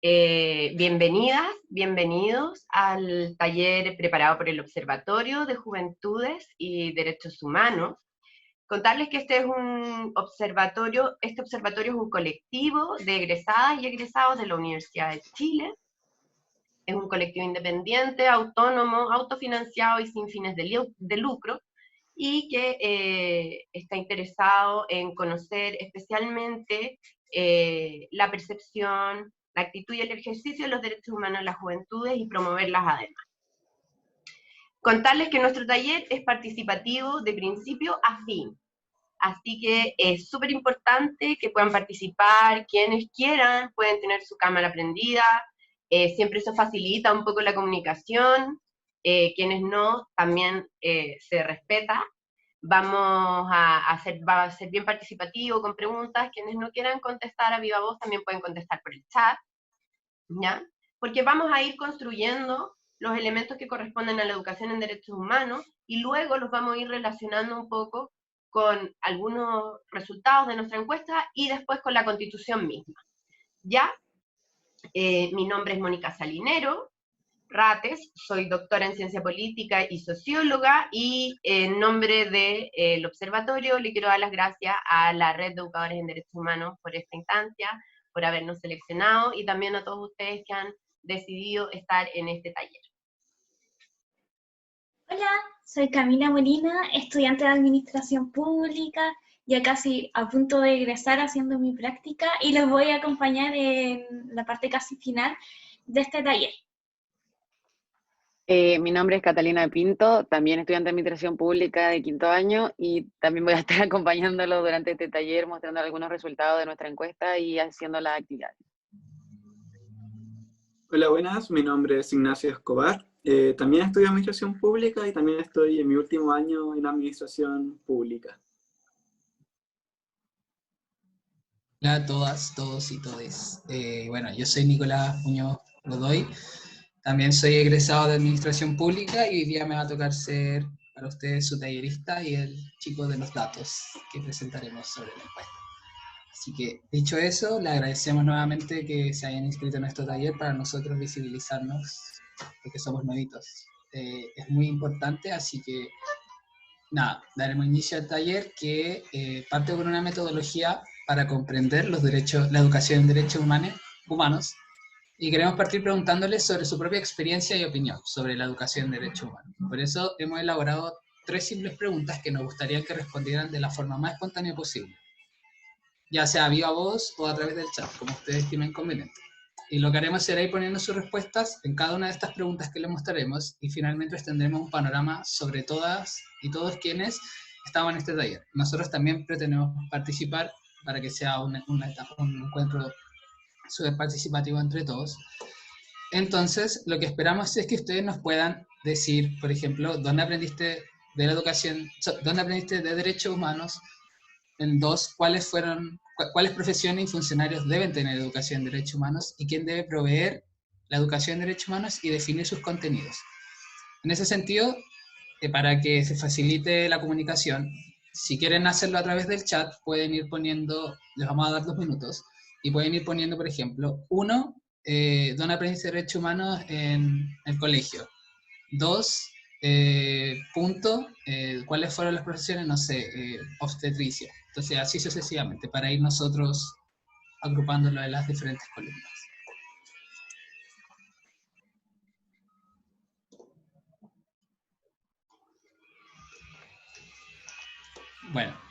Bienvenidas, bienvenidos al taller preparado por el Observatorio de Juventudes y Derechos Humanos. Contarles que este observatorio es un colectivo de egresadas y egresados de la Universidad de Chile. Es un colectivo independiente, autónomo, autofinanciado y sin fines de lucro, y que está interesado en conocer especialmente la percepción, la actitud y el ejercicio de los derechos humanos en las juventudes y promoverlas además. Contarles que nuestro taller es participativo de principio a fin, así que es súper importante que puedan participar, quienes quieran, pueden tener su cámara prendida, siempre eso facilita un poco la comunicación, quienes no, también se respeta. Va a ser bien participativo con preguntas. Quienes no quieran contestar a viva voz también pueden contestar por el chat, ¿ya? Porque vamos a ir construyendo los elementos que corresponden a la educación en derechos humanos y luego los vamos a ir relacionando un poco con algunos resultados de nuestra encuesta y después con la Constitución misma. ¿Ya? Mi nombre es Mónica Salinero Rates, soy doctora en Ciencia Política y socióloga, y en nombre del Observatorio le quiero dar las gracias a la Red de Educadores en Derechos Humanos por esta instancia, por habernos seleccionado, y también a todos ustedes que han decidido estar en este taller. Hola, soy Camila Molina, estudiante de Administración Pública, ya casi a punto de egresar haciendo mi práctica, y los voy a acompañar en la parte casi final de este taller. Mi nombre es Catalina Pinto, también estudiante de Administración Pública de quinto año, y también voy a estar acompañándolo durante este taller, mostrando algunos resultados de nuestra encuesta y haciendo las actividades. Hola, buenas, mi nombre es Ignacio Escobar, también estudio Administración Pública y también estoy en mi último año en Administración Pública. Hola a todas, todos y todes. Bueno, yo soy Nicolás Muñoz Godoy, también soy egresado de Administración Pública y hoy día me va a tocar ser para ustedes su tallerista y el chico de los datos que presentaremos sobre la encuesta. Así que, dicho eso, le agradecemos nuevamente que se hayan inscrito en nuestro taller para nosotros visibilizarnos, porque somos nuevitos. Es muy importante, así que, nada, daremos inicio al taller que parte con una metodología para comprender los derechos, la educación en derechos humanos, y queremos partir preguntándoles sobre su propia experiencia y opinión sobre la educación en derechos humanos. Por eso hemos elaborado 3 simples preguntas que nos gustaría que respondieran de la forma más espontánea posible, ya sea a viva voz o a través del chat, como ustedes estimen conveniente. Y lo que haremos será ir poniendo sus respuestas en cada una de estas preguntas que les mostraremos, y finalmente les tendremos un panorama sobre todas y todos quienes estamos en este taller. Nosotros también pretendemos participar para que sea un encuentro súper participativo entre todos. Entonces, lo que esperamos es que ustedes nos puedan decir, por ejemplo, dónde aprendiste de la educación, dónde aprendiste de derechos humanos. En 2, cuáles profesiones y funcionarios deben tener educación en derechos humanos y quién debe proveer la educación en derechos humanos y definir sus contenidos. En ese sentido, para que se facilite la comunicación, si quieren hacerlo a través del chat, pueden ir poniendo, les vamos a dar 2 minutos, y pueden ir poniendo, por ejemplo, 1, ¿dónde aprendiste derechos humanos en el colegio? 2, ¿cuáles fueron las profesiones? No sé, obstetricia. Entonces, así sucesivamente, para ir nosotros agrupándolo en las diferentes columnas. Bueno.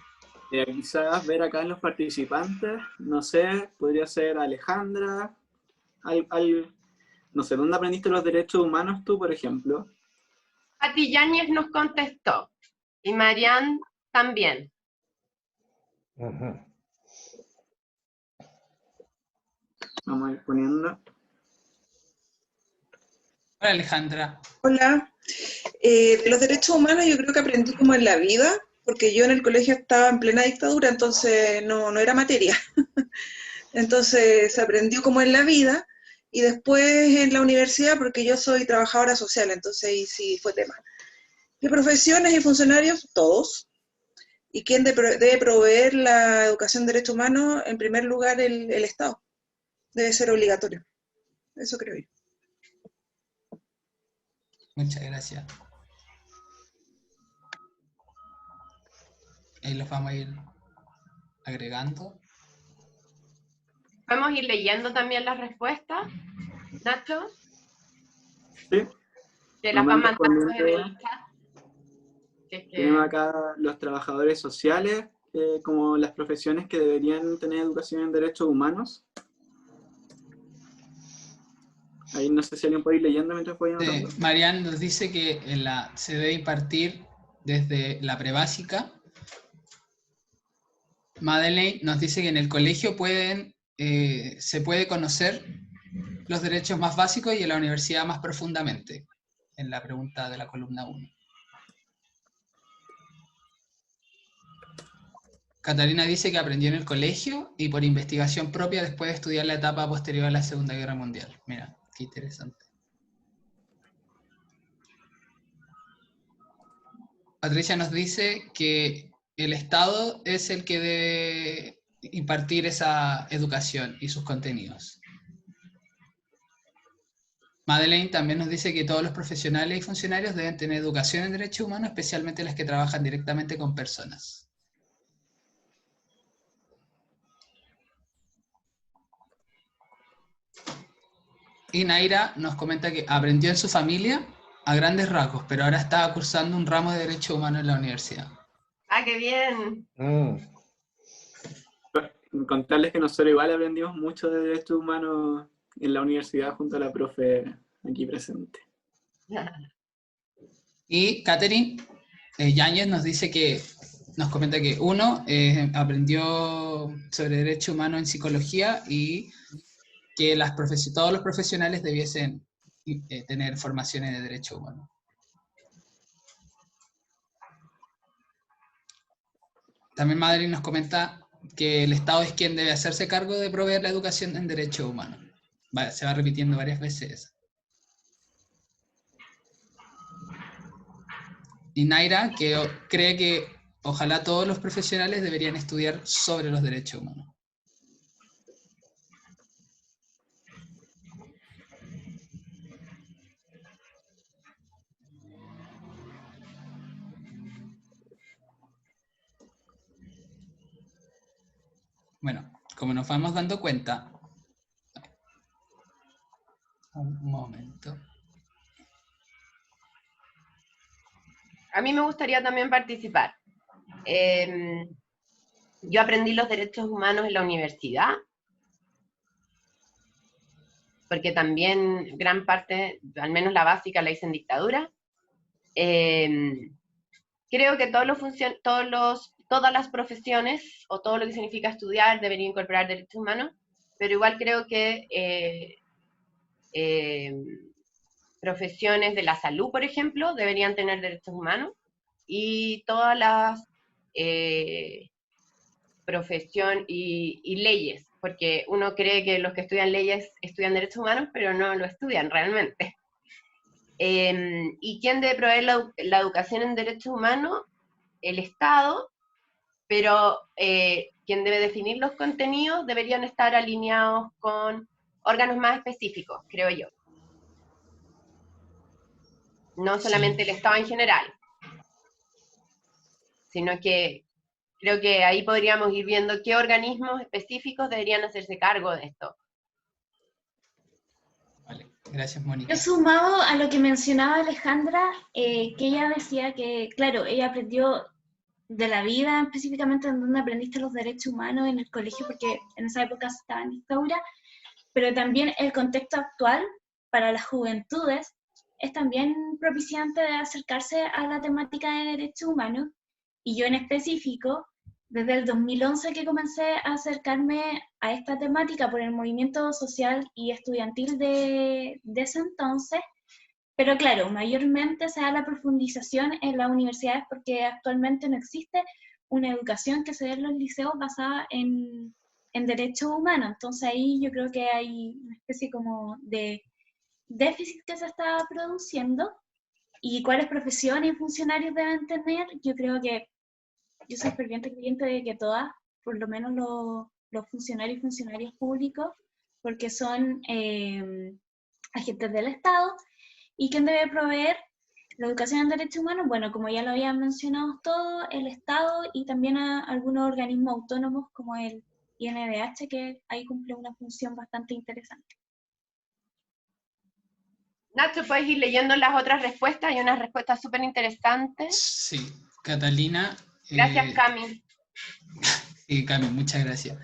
Quizás ver acá en los participantes, no sé, podría ser Alejandra, no sé, ¿dónde aprendiste los derechos humanos tú, por ejemplo? Pati Yáñez nos contestó, y Marian también. Vamos a ir poniendo. Hola, Alejandra. Hola. De los derechos humanos yo creo que aprendí como en la vida, porque yo en el colegio estaba en plena dictadura, entonces no era materia. Entonces se aprendió como en la vida, y después en la universidad, porque yo soy trabajadora social, entonces ahí sí fue tema. ¿Qué profesiones y funcionarios? Todos. ¿Y quién debe proveer la educación de derechos humanos? En primer lugar, el Estado. Debe ser obligatorio. Eso creo yo. Muchas gracias. Ahí los vamos a ir agregando. Podemos ir leyendo también las respuestas, Nacho, Sí, que las van Vamos mandando en respondiendo. el chat. Si es que- Tenemos acá los trabajadores sociales, como las profesiones que deberían tener educación en derechos humanos. Ahí no sé si alguien puede ir leyendo mientras voy anotando. Marian nos dice que se debe impartir desde la prebásica. Madeleine nos dice que en el colegio se puede conocer los derechos más básicos y en la universidad más profundamente, en la pregunta de la columna 1. Catalina dice que aprendió en el colegio y por investigación propia después de estudiar la etapa posterior a la Segunda Guerra Mundial. Mira, qué interesante. Patricia nos dice que el Estado es el que debe impartir esa educación y sus contenidos. Madeleine también nos dice que todos los profesionales y funcionarios deben tener educación en derechos humanos, especialmente las que trabajan directamente con personas. Y Naira nos comenta que aprendió en su familia a grandes rasgos, pero ahora está cursando un ramo de Derechos Humanos en la universidad. ¡Ah, qué bien! Contarles que nosotros igual aprendimos mucho de derechos humanos en la universidad junto a la profe aquí presente. Y Catherine Yáñez nos comenta que uno aprendió sobre derechos humanos en psicología y que todos los profesionales debiesen tener formaciones de derechos humanos. También Madeleine nos comenta que el Estado es quien debe hacerse cargo de proveer la educación en derechos humanos. Se va repitiendo varias veces eso. Y Naira, que cree que ojalá todos los profesionales deberían estudiar sobre los derechos humanos. Bueno, como nos vamos dando cuenta, un momento. A mí me gustaría también participar. Yo aprendí los derechos humanos en la universidad, porque también gran parte, al menos la básica, la hice en dictadura. Creo que todas las profesiones, o todo lo que significa estudiar, deberían incorporar derechos humanos, pero igual creo que profesiones de la salud, por ejemplo, deberían tener derechos humanos, y todas las profesiones y leyes, porque uno cree que los que estudian leyes estudian derechos humanos, pero no lo estudian realmente. ¿Y quién debe proveer la educación en derechos humanos? El Estado, pero quien debe definir los contenidos deberían estar alineados con órganos más específicos, creo yo. No solamente el Estado en general, sino que creo que ahí podríamos ir viendo qué organismos específicos deberían hacerse cargo de esto. Vale, gracias, Mónica. Yo sumado a lo que mencionaba Alejandra, que ella decía que, claro, ella aprendió de la vida, específicamente en donde aprendiste los derechos humanos en el colegio, porque en esa época estaba en dictadura, pero también el contexto actual para las juventudes es también propiciante de acercarse a la temática de derechos humanos, y yo en específico, desde el 2011 que comencé a acercarme a esta temática por el movimiento social y estudiantil de ese entonces, pero claro, mayormente se da la profundización en las universidades porque actualmente no existe una educación que se dé en los liceos basada en derechos humanos. Entonces ahí yo creo que hay una especie como de déficit que se está produciendo, y cuáles profesiones y funcionarios deben tener. Yo creo que yo soy ferviente creyente de que todas, por lo menos los funcionarios y funcionarias públicos, porque son agentes del Estado. ¿Y quién debe proveer la educación en derechos humanos? Bueno, como ya lo habían mencionado todos, el Estado y también a algunos organismos autónomos como el INDH, que ahí cumple una función bastante interesante. Nacho, ¿puedes ir leyendo las otras respuestas? Hay unas respuestas súper interesantes. Sí, Catalina. Gracias, Cami. Sí, Cami, muchas gracias.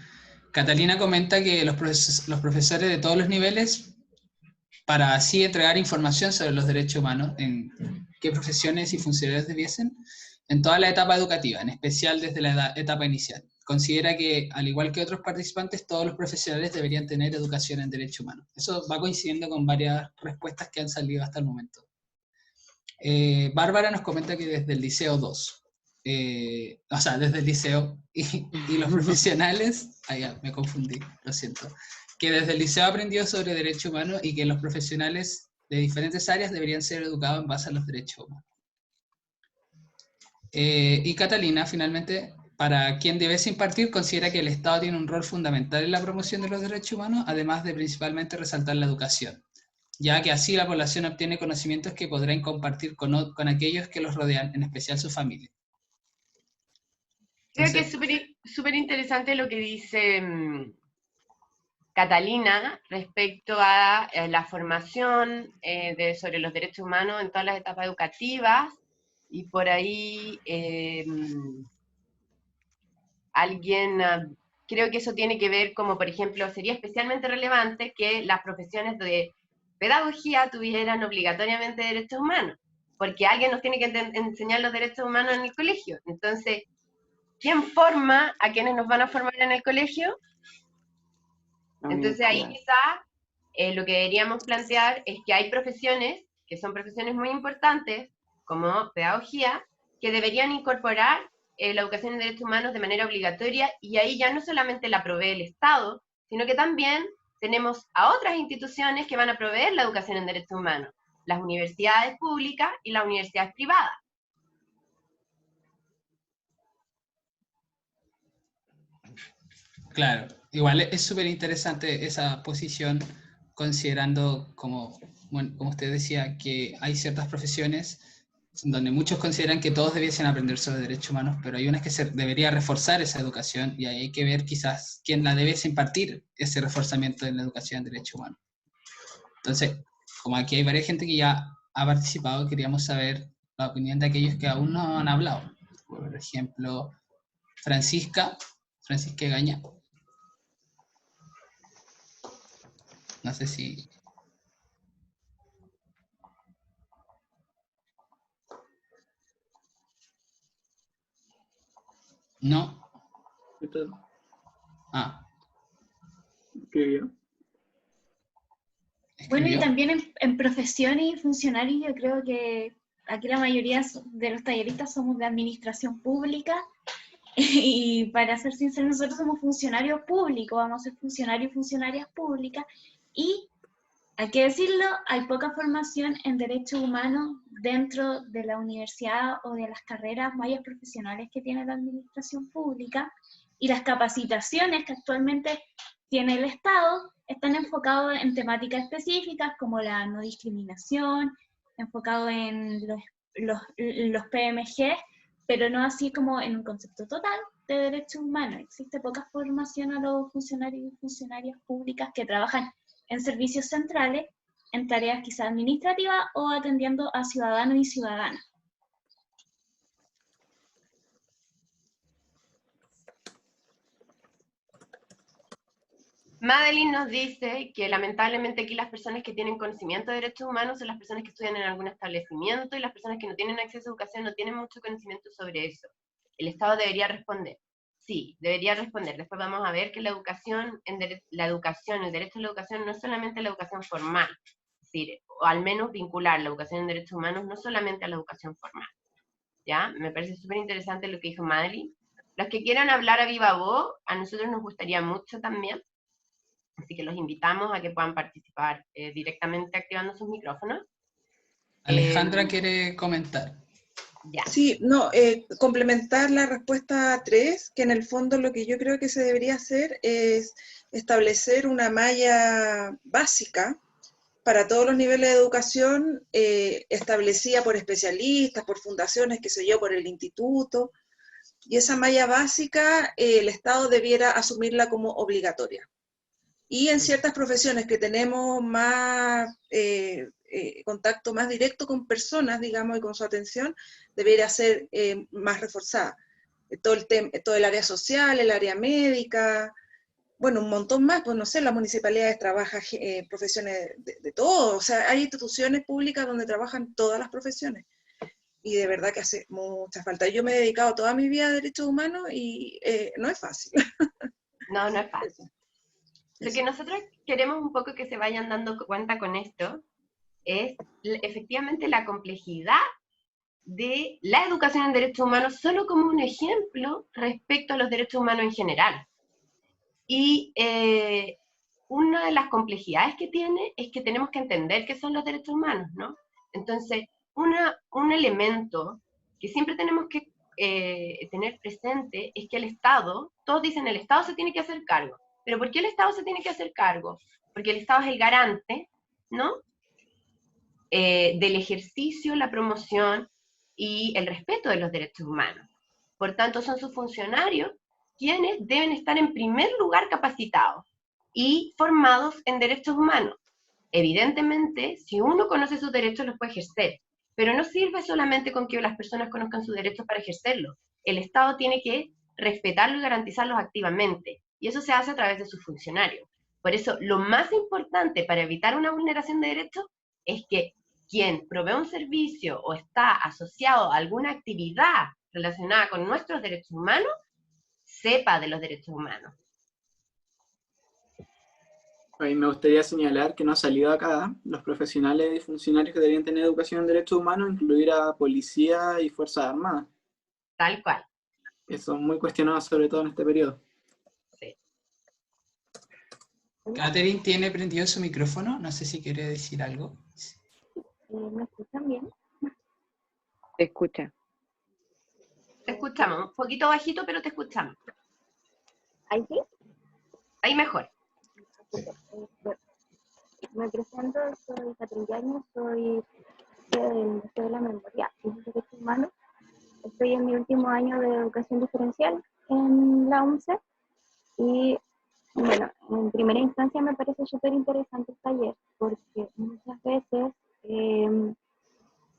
Catalina comenta que los profesores de todos los niveles, para así entregar información sobre los derechos humanos, en qué profesiones y funcionarios debiesen, en toda la etapa educativa, en especial desde la etapa inicial. Considera que, al igual que otros participantes, todos los profesionales deberían tener educación en derechos humanos. Eso va coincidiendo con varias respuestas que han salido hasta el momento. Bárbara nos comenta que desde el Liceo 2, o sea, desde el liceo y los profesionales, ya me confundí, lo siento, que desde el liceo aprendió sobre derechos humanos y que los profesionales de diferentes áreas deberían ser educados en base a los derechos humanos. Y Catalina, finalmente, para quien debiese impartir, considera que el Estado tiene un rol fundamental en la promoción de los derechos humanos, además de principalmente resaltar la educación, ya que así la población obtiene conocimientos que podrán compartir con aquellos que los rodean, en especial su familia. Creo que es súper interesante lo que dice Catalina respecto a la formación sobre los derechos humanos en todas las etapas educativas, y por ahí creo que eso tiene que ver, como por ejemplo, sería especialmente relevante que las profesiones de pedagogía tuvieran obligatoriamente derechos humanos, porque alguien nos tiene que enseñar los derechos humanos en el colegio. Entonces, ¿quién forma a quienes nos van a formar en el colegio? Entonces ahí quizá lo que deberíamos plantear es que hay profesiones que son profesiones muy importantes, como pedagogía, que deberían incorporar la educación en derechos humanos de manera obligatoria, y ahí ya no solamente la provee el Estado, sino que también tenemos a otras instituciones que van a proveer la educación en derechos humanos, las universidades públicas y las universidades privadas. Claro, igual es súper interesante esa posición, considerando, como usted decía, que hay ciertas profesiones donde muchos consideran que todos debiesen aprender sobre derechos humanos, pero hay unas que se debería reforzar esa educación, y hay que ver quizás quién la debe impartir ese reforzamiento en la educación en derechos humanos. Entonces, como aquí hay varias gente que ya ha participado, queríamos saber la opinión de aquellos que aún no han hablado. Por ejemplo, Francisca Gaña. No sé si... No. Ah. ¿Escribió? Bueno, y también en profesiones y funcionarios, yo creo que aquí la mayoría de los talleristas somos de administración pública, y para ser sinceros, nosotros somos funcionarios públicos, vamos a ser funcionarios y funcionarias públicas, y hay que decirlo, hay poca formación en derechos humanos dentro de la universidad o de las carreras mayas profesionales que tiene la administración pública, y las capacitaciones que actualmente tiene el Estado están enfocados en temáticas específicas como la no discriminación, enfocado en los PMG, pero no así como en un concepto total de derechos humanos. Existe poca formación a los funcionarios y funcionarias públicas que trabajan en servicios centrales, en tareas quizás administrativas o atendiendo a ciudadanos y ciudadanas. Madeline nos dice que lamentablemente aquí las personas que tienen conocimiento de derechos humanos son las personas que estudian en algún establecimiento, y las personas que no tienen acceso a educación no tienen mucho conocimiento sobre eso. El Estado debería responder. Sí, debería responder. Después vamos a ver que la educación, el derecho a la educación no es solamente la educación formal, es decir, o al menos vincular la educación en derechos humanos no solamente a la educación formal. ¿Ya? Me parece súper interesante lo que dijo Madeline. Los que quieran hablar a viva voz, a nosotros nos gustaría mucho también. Así que los invitamos a que puedan participar directamente activando sus micrófonos. Alejandra quiere comentar. Ya. Sí, no, complementar la respuesta 3, que en el fondo lo que yo creo que se debería hacer es establecer una malla básica para todos los niveles de educación, establecida por especialistas, por fundaciones, qué sé yo, por el instituto, y esa malla básica el Estado debiera asumirla como obligatoria. Y en ciertas profesiones que tenemos más contacto más directo con personas, digamos, y con su atención, debería ser más reforzada. Todo el área social, el área médica, bueno, un montón más, pues no sé, las municipalidades trabajan profesiones de todo, o sea, hay instituciones públicas donde trabajan todas las profesiones, y de verdad que hace mucha falta. Yo me he dedicado toda mi vida a derechos humanos y no es fácil. No, no es fácil. Lo que nosotros queremos un poco que se vayan dando cuenta con esto es efectivamente la complejidad de la educación en derechos humanos solo como un ejemplo respecto a los derechos humanos en general. Y una de las complejidades que tiene es que tenemos que entender qué son los derechos humanos, ¿no? Entonces, un elemento que siempre tenemos que tener presente es que el Estado, todos dicen el Estado se tiene que hacer cargo, pero ¿por qué el Estado se tiene que hacer cargo? Porque el Estado es el garante, ¿no? Del ejercicio, la promoción y el respeto de los derechos humanos. Por tanto, son sus funcionarios quienes deben estar en primer lugar capacitados y formados en derechos humanos. Evidentemente, si uno conoce sus derechos, los puede ejercer, pero no sirve solamente con que las personas conozcan sus derechos para ejercerlos. El Estado tiene que respetarlos y garantizarlos activamente, y eso se hace a través de sus funcionarios. Por eso, lo más importante para evitar una vulneración de derechos es que quien provee un servicio o está asociado a alguna actividad relacionada con nuestros derechos humanos, sepa de los derechos humanos. A mí me gustaría señalar que no ha salido acá los profesionales y funcionarios que deberían tener educación en derechos humanos, incluir a policía y fuerzas armadas. Tal cual. Que son muy cuestionados, sobre todo en este periodo. Sí. Catherine tiene prendido su micrófono, no sé si quiere decir algo. ¿Me escuchan bien? Te escucha. Te escuchamos, un poquito bajito, pero te escuchamos. ¿Ahí sí? Ahí mejor. Me presento, soy Catherine Yáñez, soy del Museo de la Memoria y los Derechos Humanos. Estoy en mi último año de educación diferencial en la UNCE y, bueno, en primera instancia me parece súper interesante el taller porque muchas veces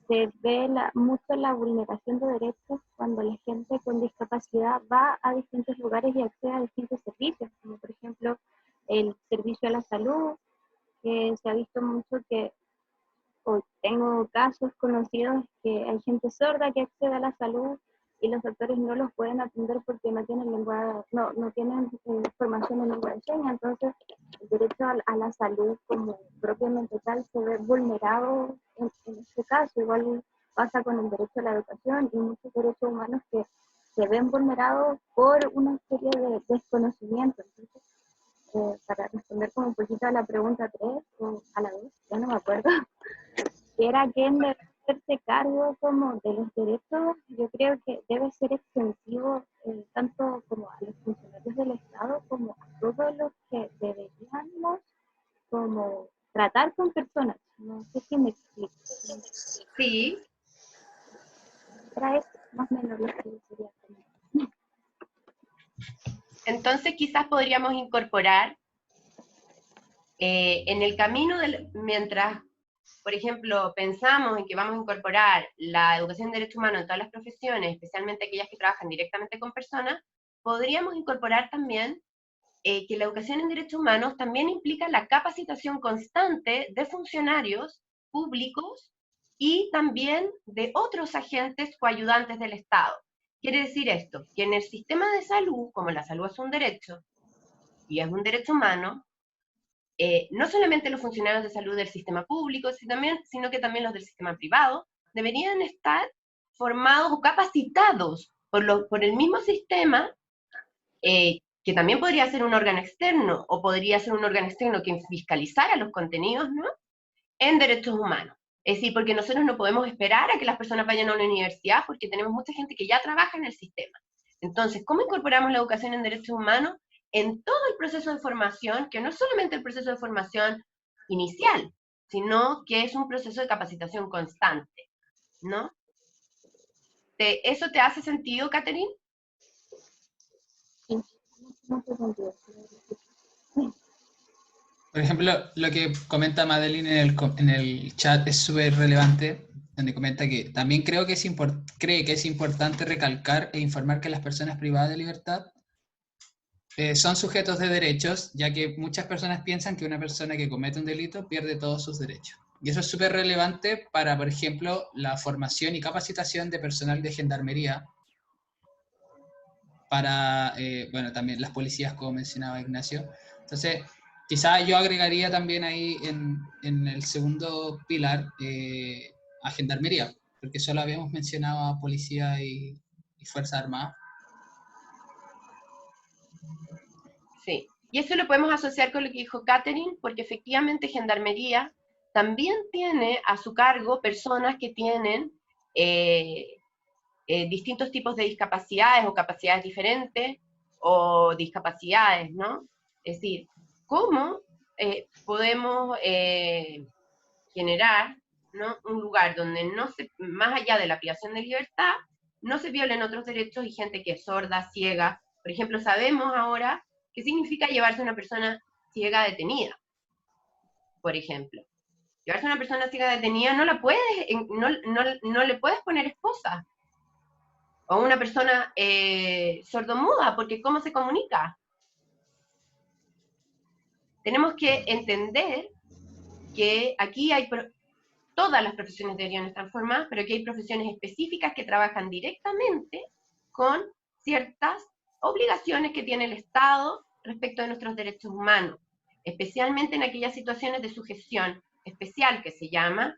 se ve mucho la vulneración de derechos cuando la gente con discapacidad va a distintos lugares y accede a distintos servicios, como por ejemplo el servicio a la salud, que se ha visto mucho que, o tengo casos conocidos que hay gente sorda que accede a la salud y los doctores no los pueden atender porque no tienen no tienen formación en lengua de señas. Entonces el derecho a la salud como propiamente tal se ve vulnerado en este caso. Igual pasa con el derecho a la educación y muchos derechos humanos que se ven vulnerados por una serie de desconocimientos. Entonces, para responder como un poquito a la pregunta 3, o a la vez, ya no me acuerdo, que era quién debe hacerse cargo como de los derechos. Yo creo que debe ser extensivo tanto como a los funcionarios del Estado como a todos los que deberíamos como tratar con personas. No sé si me explico. Sí. Era eso, más o menos lo que quería comentar. Entonces quizás podríamos incorporar en el camino, mientras, por ejemplo, pensamos en que vamos a incorporar la educación en derechos humanos en todas las profesiones, especialmente aquellas que trabajan directamente con personas, podríamos incorporar también que la educación en derechos humanos también implica la capacitación constante de funcionarios públicos y también de otros agentes o ayudantes del Estado. Quiere decir esto, que en el sistema de salud, como la salud es un derecho, y es un derecho humano, no solamente los funcionarios de salud del sistema público, sino que también los del sistema privado, deberían estar formados o capacitados por el mismo sistema, que también podría ser un órgano externo, o podría ser un órgano externo que fiscalizara los contenidos, ¿no?, en derechos humanos. Es decir, porque nosotros no podemos esperar a que las personas vayan a una universidad, porque tenemos mucha gente que ya trabaja en el sistema. Entonces, ¿cómo incorporamos la educación en derechos humanos en todo el proceso de formación, que no es solamente el proceso de formación inicial, sino que es un proceso de capacitación constante, ¿no? ¿Eso te hace sentido, Catherine? Sí, mucho sentido. Por ejemplo, lo que comenta Madeline en el chat es súper relevante, donde comenta que también cree que es importante recalcar e informar que las personas privadas de libertad son sujetos de derechos, ya que muchas personas piensan que una persona que comete un delito pierde todos sus derechos. Y eso es súper relevante para, por ejemplo, la formación y capacitación de personal de gendarmería, para, bueno, también las policías, como mencionaba Ignacio. Entonces, quizá yo agregaría también ahí en el segundo pilar a gendarmería, porque solo habíamos mencionado a policía y Fuerzas Armadas. Sí, y eso lo podemos asociar con lo que dijo Catherine, porque efectivamente Gendarmería también tiene a su cargo personas que tienen distintos tipos de discapacidades o capacidades diferentes o discapacidades, ¿no? Es decir, ¿cómo podemos generar, ¿no?, un lugar donde más allá de la privación de libertad, no se violen otros derechos y gente que es sorda, ciega? Por ejemplo, sabemos ahora qué significa llevarse a una persona ciega detenida, por ejemplo. Llevarse a una persona ciega detenida no le puedes poner esposa. O una persona sordomuda, porque ¿cómo se comunica? Tenemos que entender que aquí todas las profesiones deberían estar formadas, pero que hay profesiones específicas que trabajan directamente con ciertas obligaciones que tiene el Estado respecto de nuestros derechos humanos, especialmente en aquellas situaciones de sujeción especial, que se llama,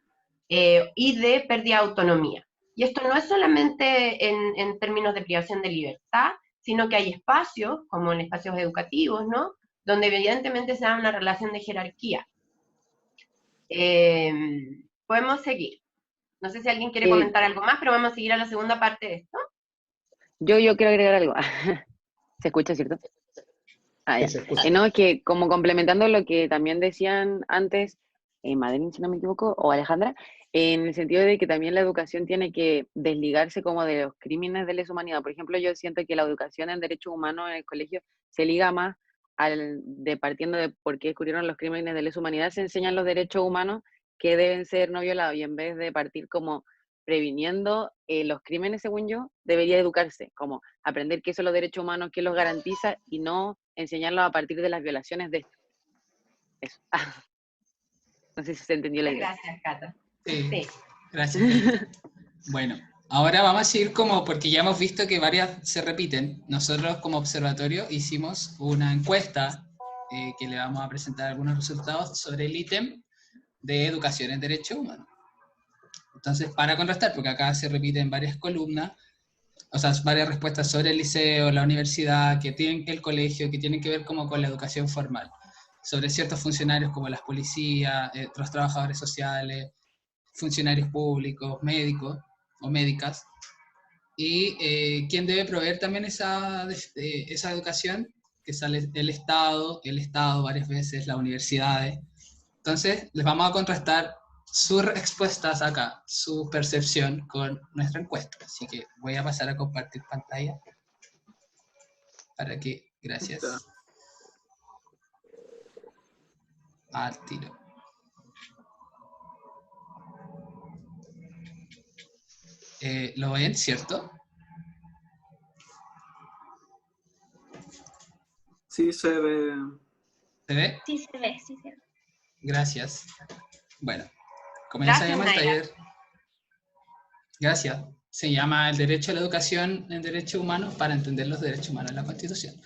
y de pérdida de autonomía. Y esto no es solamente en términos de privación de libertad, sino que hay espacios, como en espacios educativos, ¿no?, donde evidentemente se da una relación de jerarquía. Podemos seguir. No sé si alguien quiere comentar algo más, pero vamos a seguir a la segunda parte de esto. Yo quiero agregar algo. ¿Se escucha, cierto? Ah, ya. Sí, se escucha. No, es que como complementando lo que también decían antes, Madeline, si no me equivoco, o Alejandra, en el sentido de que también la educación tiene que desligarse como de los crímenes de lesa humanidad. Por ejemplo, yo siento que la educación en derechos humanos en el colegio se liga más partiendo de por qué ocurrieron los crímenes de lesa humanidad, se enseñan los derechos humanos que deben ser no violados, y en vez de partir como previniendo los crímenes, según yo, debería educarse, como aprender qué son los derechos humanos, qué los garantiza, y no enseñarlos a partir de las violaciones de estos. Eso. No sé si se entendió la idea. Gracias, Cata. Sí, Sí. gracias. Bueno, ahora vamos a seguir porque ya hemos visto que varias se repiten. Nosotros como observatorio hicimos una encuesta que le vamos a presentar algunos resultados sobre el ítem de educación en derechos humanos. Entonces, para contrastar, porque acá se repiten varias columnas, o sea, varias respuestas sobre el liceo, la universidad, el colegio, que tienen que ver como con la educación formal, sobre ciertos funcionarios como las policías, los trabajadores sociales, funcionarios públicos, médicos o médicas, y quién debe proveer también esa educación, que sale el Estado varias veces, las universidades. Entonces, les vamos a contrastar sus respuestas acá, su percepción con nuestra encuesta. Así que voy a pasar a compartir pantalla para que, gracias, al tiro. ¿Lo ven, cierto? Sí, se ve. ¿Se ve? Sí, se ve, sí, se ve. Gracias. Bueno, comenzamos el taller. Gracias. Se llama El derecho a la educación en derechos humanos para entender los derechos humanos en la Constitución.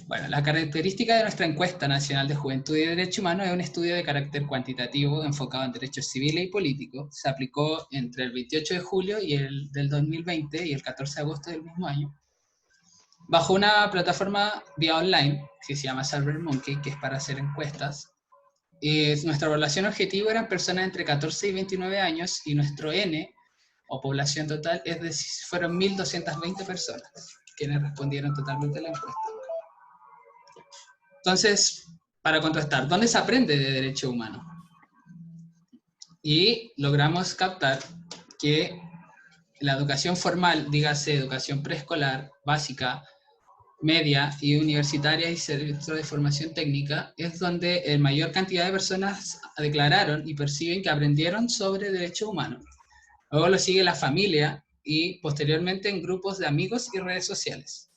Bueno, la característica de nuestra encuesta nacional de juventud y derechos humanos es un estudio de carácter cuantitativo enfocado en derechos civiles y políticos. Se aplicó entre el 28 de julio del 2020 y el 14 de agosto del mismo año, bajo una plataforma vía online que se llama SurveyMonkey, que es para hacer encuestas. Nuestra población objetivo eran personas entre 14 y 29 años, y nuestro N, o población total, fueron 1.220 personas quienes respondieron totalmente a la encuesta. Entonces, para contrastar, ¿dónde se aprende de derechos humanos? Y logramos captar que la educación formal, dígase educación preescolar, básica, media y universitaria y centro de formación técnica, es donde la mayor cantidad de personas declararon y perciben que aprendieron sobre derechos humanos. Luego lo sigue la familia y posteriormente en grupos de amigos y redes sociales.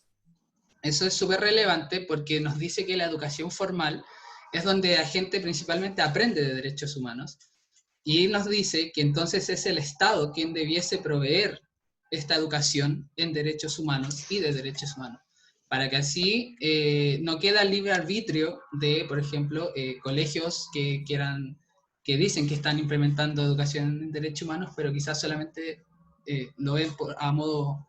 Eso es súper relevante porque nos dice que la educación formal es donde la gente principalmente aprende de derechos humanos y nos dice que entonces es el Estado quien debiese proveer esta educación en derechos humanos y de derechos humanos, para que así no quede al libre arbitrio de, por ejemplo, colegios que dicen que están implementando educación en derechos humanos, pero quizás solamente lo ven a modo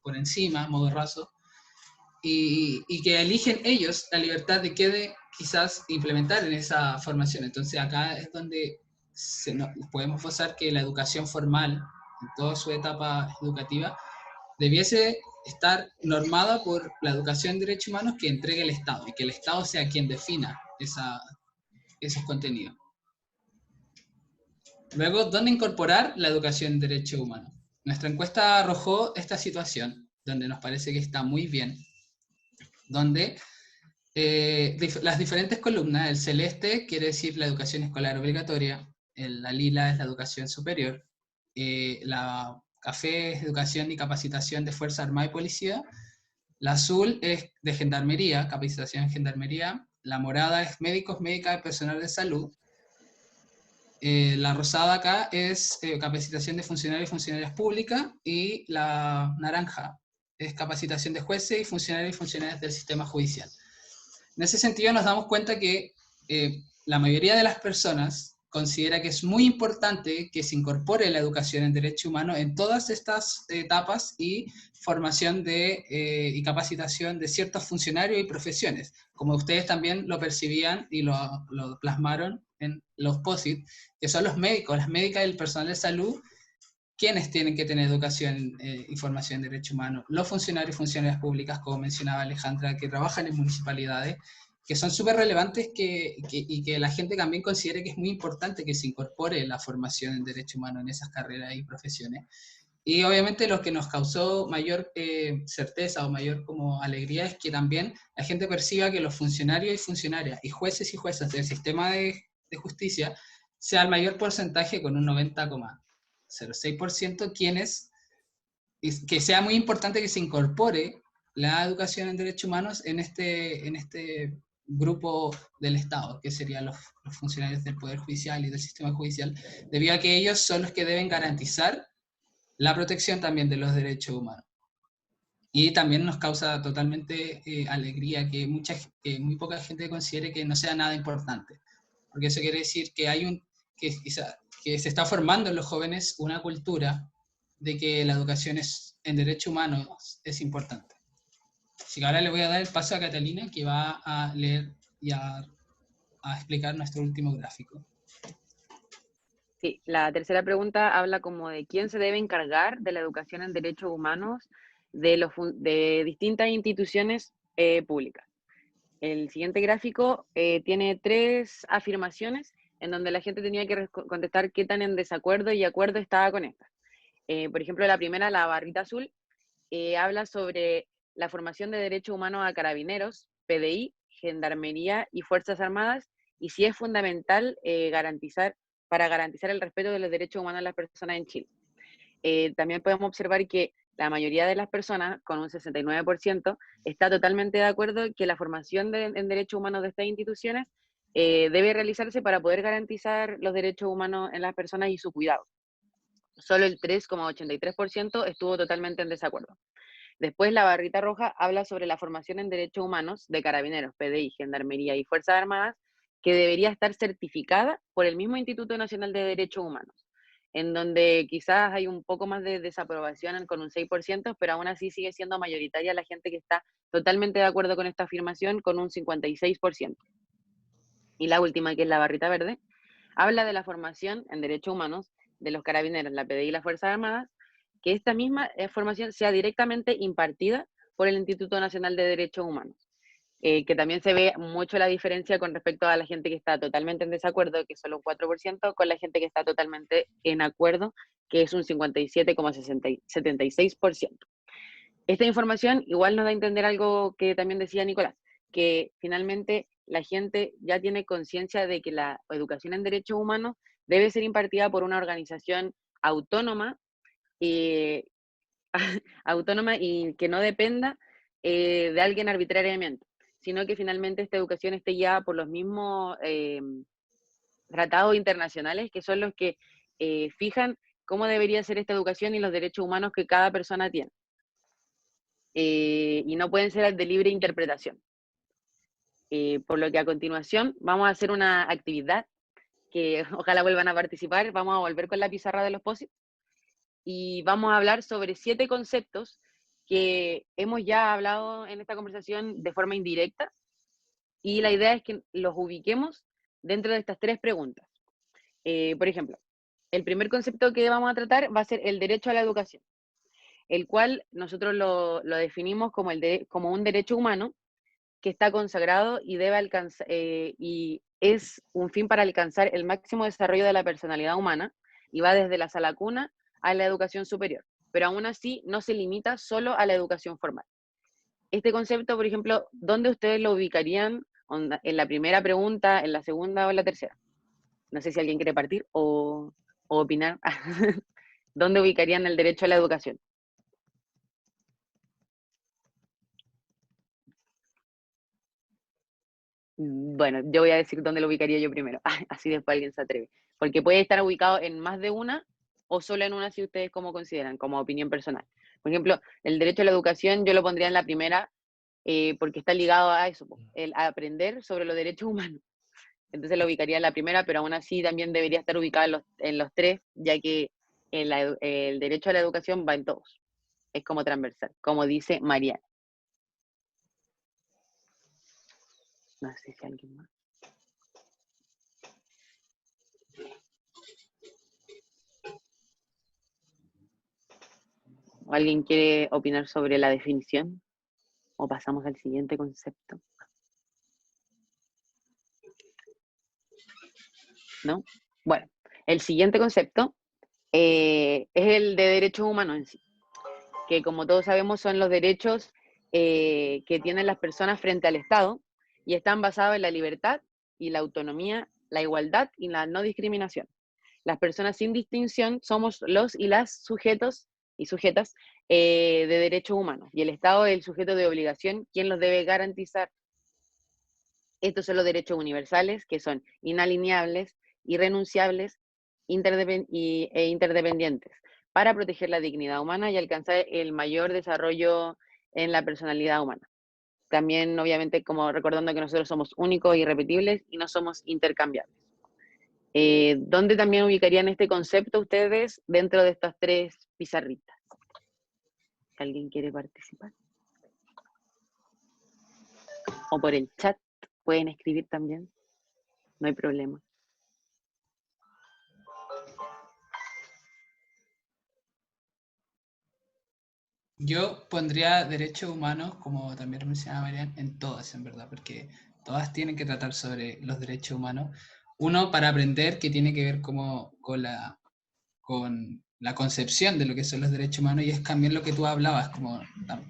por encima, a modo raso, y que eligen ellos la libertad de qué quizás implementar en esa formación. Entonces acá es donde podemos forzar que la educación formal, en toda su etapa educativa, debiese estar normada por la educación en derechos humanos que entregue el Estado, y que el Estado sea quien defina esos contenidos. Luego, ¿dónde incorporar la educación en derechos humanos? Nuestra encuesta arrojó esta situación, donde nos parece que está muy bien, donde las diferentes columnas, el celeste quiere decir la educación escolar obligatoria, la lila es la educación superior, la café es educación y capacitación de Fuerza Armada y Policía, la azul es de gendarmería, capacitación en gendarmería, la morada es médicos, médicas y personal de salud, la rosada acá es capacitación de funcionarios y funcionarias públicas, y la naranja es capacitación de jueces y funcionarias del sistema judicial. En ese sentido nos damos cuenta que la mayoría de las personas considera que es muy importante que se incorpore la educación en derechos humanos en todas estas etapas y formación y capacitación de ciertos funcionarios y profesiones, como ustedes también lo percibían y lo plasmaron en los POSIT, que son los médicos, las médicas y el personal de salud, quienes tienen que tener educación y formación en derechos humanos, los funcionarios y funcionarias públicas, como mencionaba Alejandra, que trabajan en municipalidades, que son súper relevantes y que la gente también considere que es muy importante que se incorpore la formación en derechos humanos en esas carreras y profesiones. Y obviamente lo que nos causó mayor certeza o mayor como alegría es que también la gente perciba que los funcionarios y funcionarias y jueces y juezas del sistema de justicia sea el mayor porcentaje, con un 90,06%, que sea muy importante que se incorpore la educación en derechos humanos en este grupo del Estado, que serían los funcionarios del Poder Judicial y del sistema judicial, debido a que ellos son los que deben garantizar la protección también de los derechos humanos. Y también nos causa totalmente alegría que muy poca gente considere que no sea nada importante, porque eso quiere decir que que se está formando en los jóvenes una cultura de que la educación en derechos humanos es importante. Así que ahora le voy a dar el paso a Catalina, que va a leer y a explicar nuestro último gráfico. Sí, la tercera pregunta habla como de quién se debe encargar de la educación en derechos humanos de distintas instituciones públicas. El siguiente gráfico tiene 3 afirmaciones en donde la gente tenía que contestar qué tan en desacuerdo y acuerdo estaba con estas. Por ejemplo, la primera, la barrita azul, habla sobre la formación de derechos humanos a carabineros, PDI, Gendarmería y Fuerzas Armadas, y si es fundamental para garantizar el respeto de los derechos humanos de las personas en Chile. También podemos observar que la mayoría de las personas, con un 69%, está totalmente de acuerdo que la formación en derechos humanos de estas instituciones debe realizarse para poder garantizar los derechos humanos en las personas y su cuidado. Solo el 3,83% estuvo totalmente en desacuerdo. Después, la barrita roja habla sobre la formación en derechos humanos de carabineros, PDI, Gendarmería y Fuerzas Armadas, que debería estar certificada por el mismo Instituto Nacional de Derechos Humanos, en donde quizás hay un poco más de desaprobación con un 6%, pero aún así sigue siendo mayoritaria la gente que está totalmente de acuerdo con esta afirmación, con un 56%. Y la última, que es la barrita verde, habla de la formación en derechos humanos de los carabineros, la PDI y las Fuerzas Armadas, que esta misma formación sea directamente impartida por el Instituto Nacional de Derechos Humanos. que también se ve mucho la diferencia con respecto a la gente que está totalmente en desacuerdo, que es solo un 4%, con la gente que está totalmente en acuerdo, que es un 57,76%. Esta información igual nos da a entender algo que también decía Nicolás, que finalmente la gente ya tiene conciencia de que la educación en derechos humanos debe ser impartida por una organización autónoma, autónoma y que no dependa de alguien arbitrariamente, sino que finalmente esta educación esté guiada por los mismos tratados internacionales, que son los que fijan cómo debería ser esta educación y los derechos humanos que cada persona tiene. Y no pueden ser de libre interpretación. Por lo que a continuación vamos a hacer una actividad que ojalá vuelvan a participar. Vamos a volver con la pizarra de los POSIT y vamos a hablar sobre 7 conceptos que hemos ya hablado en esta conversación de forma indirecta, y la idea es que los ubiquemos dentro de estas 3 preguntas. Por ejemplo, el primer concepto que vamos a tratar va a ser el derecho a la educación, el cual nosotros lo definimos como, como un derecho humano que está consagrado y debe alcanzar, y es un fin para alcanzar el máximo desarrollo de la personalidad humana, y va desde la sala cuna a la educación superior, pero aún así no se limita solo a la educación formal. Este concepto, por ejemplo, ¿dónde ustedes lo ubicarían? ¿En la primera pregunta, en la segunda o en la tercera? No sé si alguien quiere partir o opinar. ¿Dónde ubicarían el derecho a la educación? Bueno, yo voy a decir dónde lo ubicaría yo primero, así después alguien se atreve. Porque puede estar ubicado en más de una o solo en una, si ustedes como consideran, como opinión personal. Por ejemplo, el derecho a la educación yo lo pondría en la primera, porque está ligado a eso, el aprender sobre los derechos humanos. Entonces lo ubicaría en la primera, pero aún así también debería estar ubicado en los 3, ya que el derecho a la educación va en todos. Es como transversal, como dice Mariana. No sé si alguien más. ¿O alguien quiere opinar sobre la definición? ¿O pasamos al siguiente concepto? ¿No? Bueno, el siguiente concepto es el de derechos humanos en sí, que como todos sabemos son los derechos que tienen las personas frente al Estado y están basados en la libertad y la autonomía, la igualdad y la no discriminación. Las personas sin distinción somos los y las sujetos y sujetas de derechos humanos, y el Estado es el sujeto de obligación quien los debe garantizar. Estos son los derechos universales, que son inalineables, irrenunciables e interdependientes, para proteger la dignidad humana y alcanzar el mayor desarrollo en la personalidad humana. También, obviamente, como recordando que nosotros somos únicos e irrepetibles y no somos intercambiables. ¿Dónde también ubicarían este concepto ustedes dentro de estas 3 pizarritas? ¿Alguien quiere participar? O por el chat pueden escribir también, no hay problema. Yo pondría derechos humanos, como también mencionaba Marian, en todas, en verdad, porque todas tienen que tratar sobre los derechos humanos. Uno, para aprender, que tiene que ver como con la concepción de lo que son los derechos humanos, y es también lo que tú hablabas, como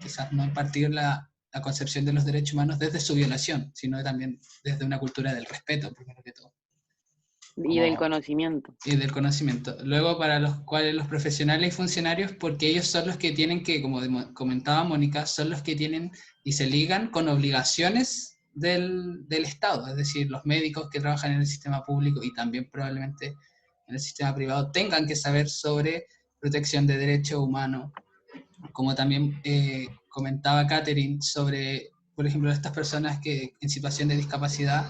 quizás no impartir la concepción de los derechos humanos desde su violación, sino también desde una cultura del respeto, primero que todo. Y del conocimiento. Y del conocimiento. Luego, para los cuales los profesionales y funcionarios, porque ellos son los que tienen que, como comentaba Mónica, son los que tienen y se ligan con obligaciones del Estado, es decir, los médicos que trabajan en el sistema público y también probablemente en el sistema privado tengan que saber sobre protección de derechos humanos, como también comentaba Catherine sobre, por ejemplo, estas personas que en situación de discapacidad,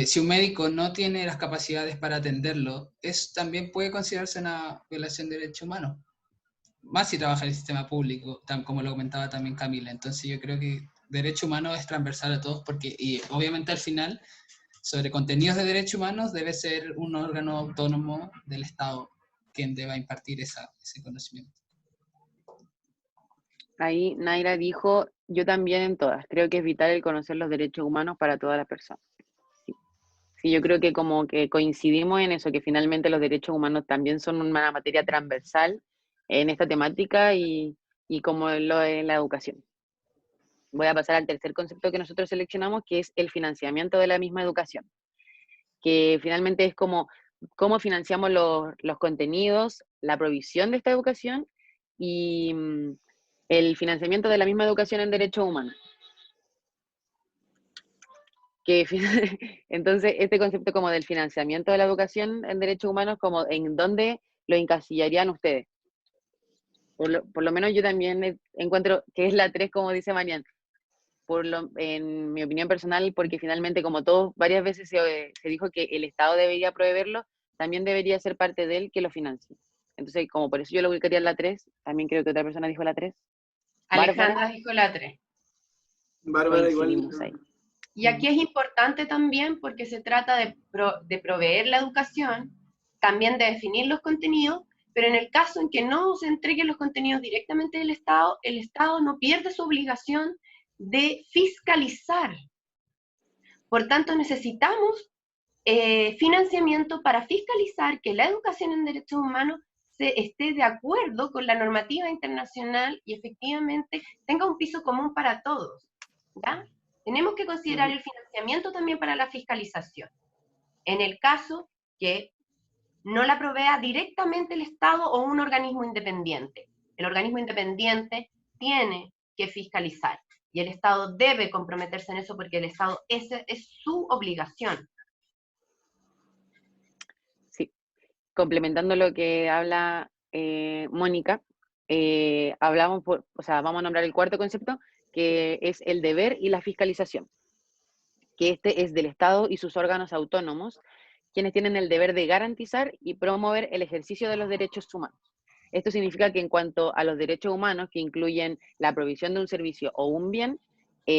si un médico no tiene las capacidades para atenderlo, eso también puede considerarse una violación de derechos humanos, más si trabaja en el sistema público, como lo comentaba también Camila. Entonces yo creo que derecho humano es transversal a todos, porque y obviamente al final, sobre contenidos de derechos humanos, debe ser un órgano autónomo del Estado quien deba impartir ese conocimiento. Ahí Naira dijo, yo también en todas, creo que es vital el conocer los derechos humanos para todas las personas. Sí, sí, yo creo que como que coincidimos en eso, que finalmente los derechos humanos también son una materia transversal en esta temática y como lo es la educación. Voy a pasar al tercer concepto que nosotros seleccionamos, que es el financiamiento de la misma educación, que finalmente es como cómo financiamos los contenidos, la provisión de esta educación y el financiamiento de la misma educación en derechos humanos. Que, entonces, este concepto como del financiamiento de la educación en derechos humanos, como en dónde lo encasillarían ustedes. Por lo menos yo también encuentro que es la 3 como dice Marian, en mi opinión personal, porque finalmente, como todos, varias veces se dijo que el Estado debería proveerlo, también debería ser parte de él que lo financie. Entonces, como por eso yo lo ubicaría en la 3, también creo que otra persona dijo la 3. Bárbara, Alejandra dijo la 3. Bárbara igual. coincidimos ahí. Y aquí es importante también porque se trata de proveer la educación, también de definir los contenidos, pero en el caso en que no se entreguen los contenidos directamente del Estado, el Estado no pierde su obligación de fiscalizar. Por tanto, necesitamos financiamiento para fiscalizar que la educación en derechos humanos esté de acuerdo con la normativa internacional y efectivamente tenga un piso común para todos, ¿ya? Tenemos que considerar el financiamiento también para la fiscalización. En el caso que no la provea directamente el Estado o un organismo independiente. El organismo independiente tiene que fiscalizar y el Estado debe comprometerse en eso porque el Estado, esa es su obligación. Sí, complementando lo que habla Mónica, vamos a nombrar el cuarto concepto, que es el deber y la fiscalización, que este es del Estado y sus órganos autónomos, quienes tienen el deber de garantizar y promover el ejercicio de los derechos humanos. Esto significa que en cuanto a los derechos humanos, que incluyen la provisión de un servicio o un bien,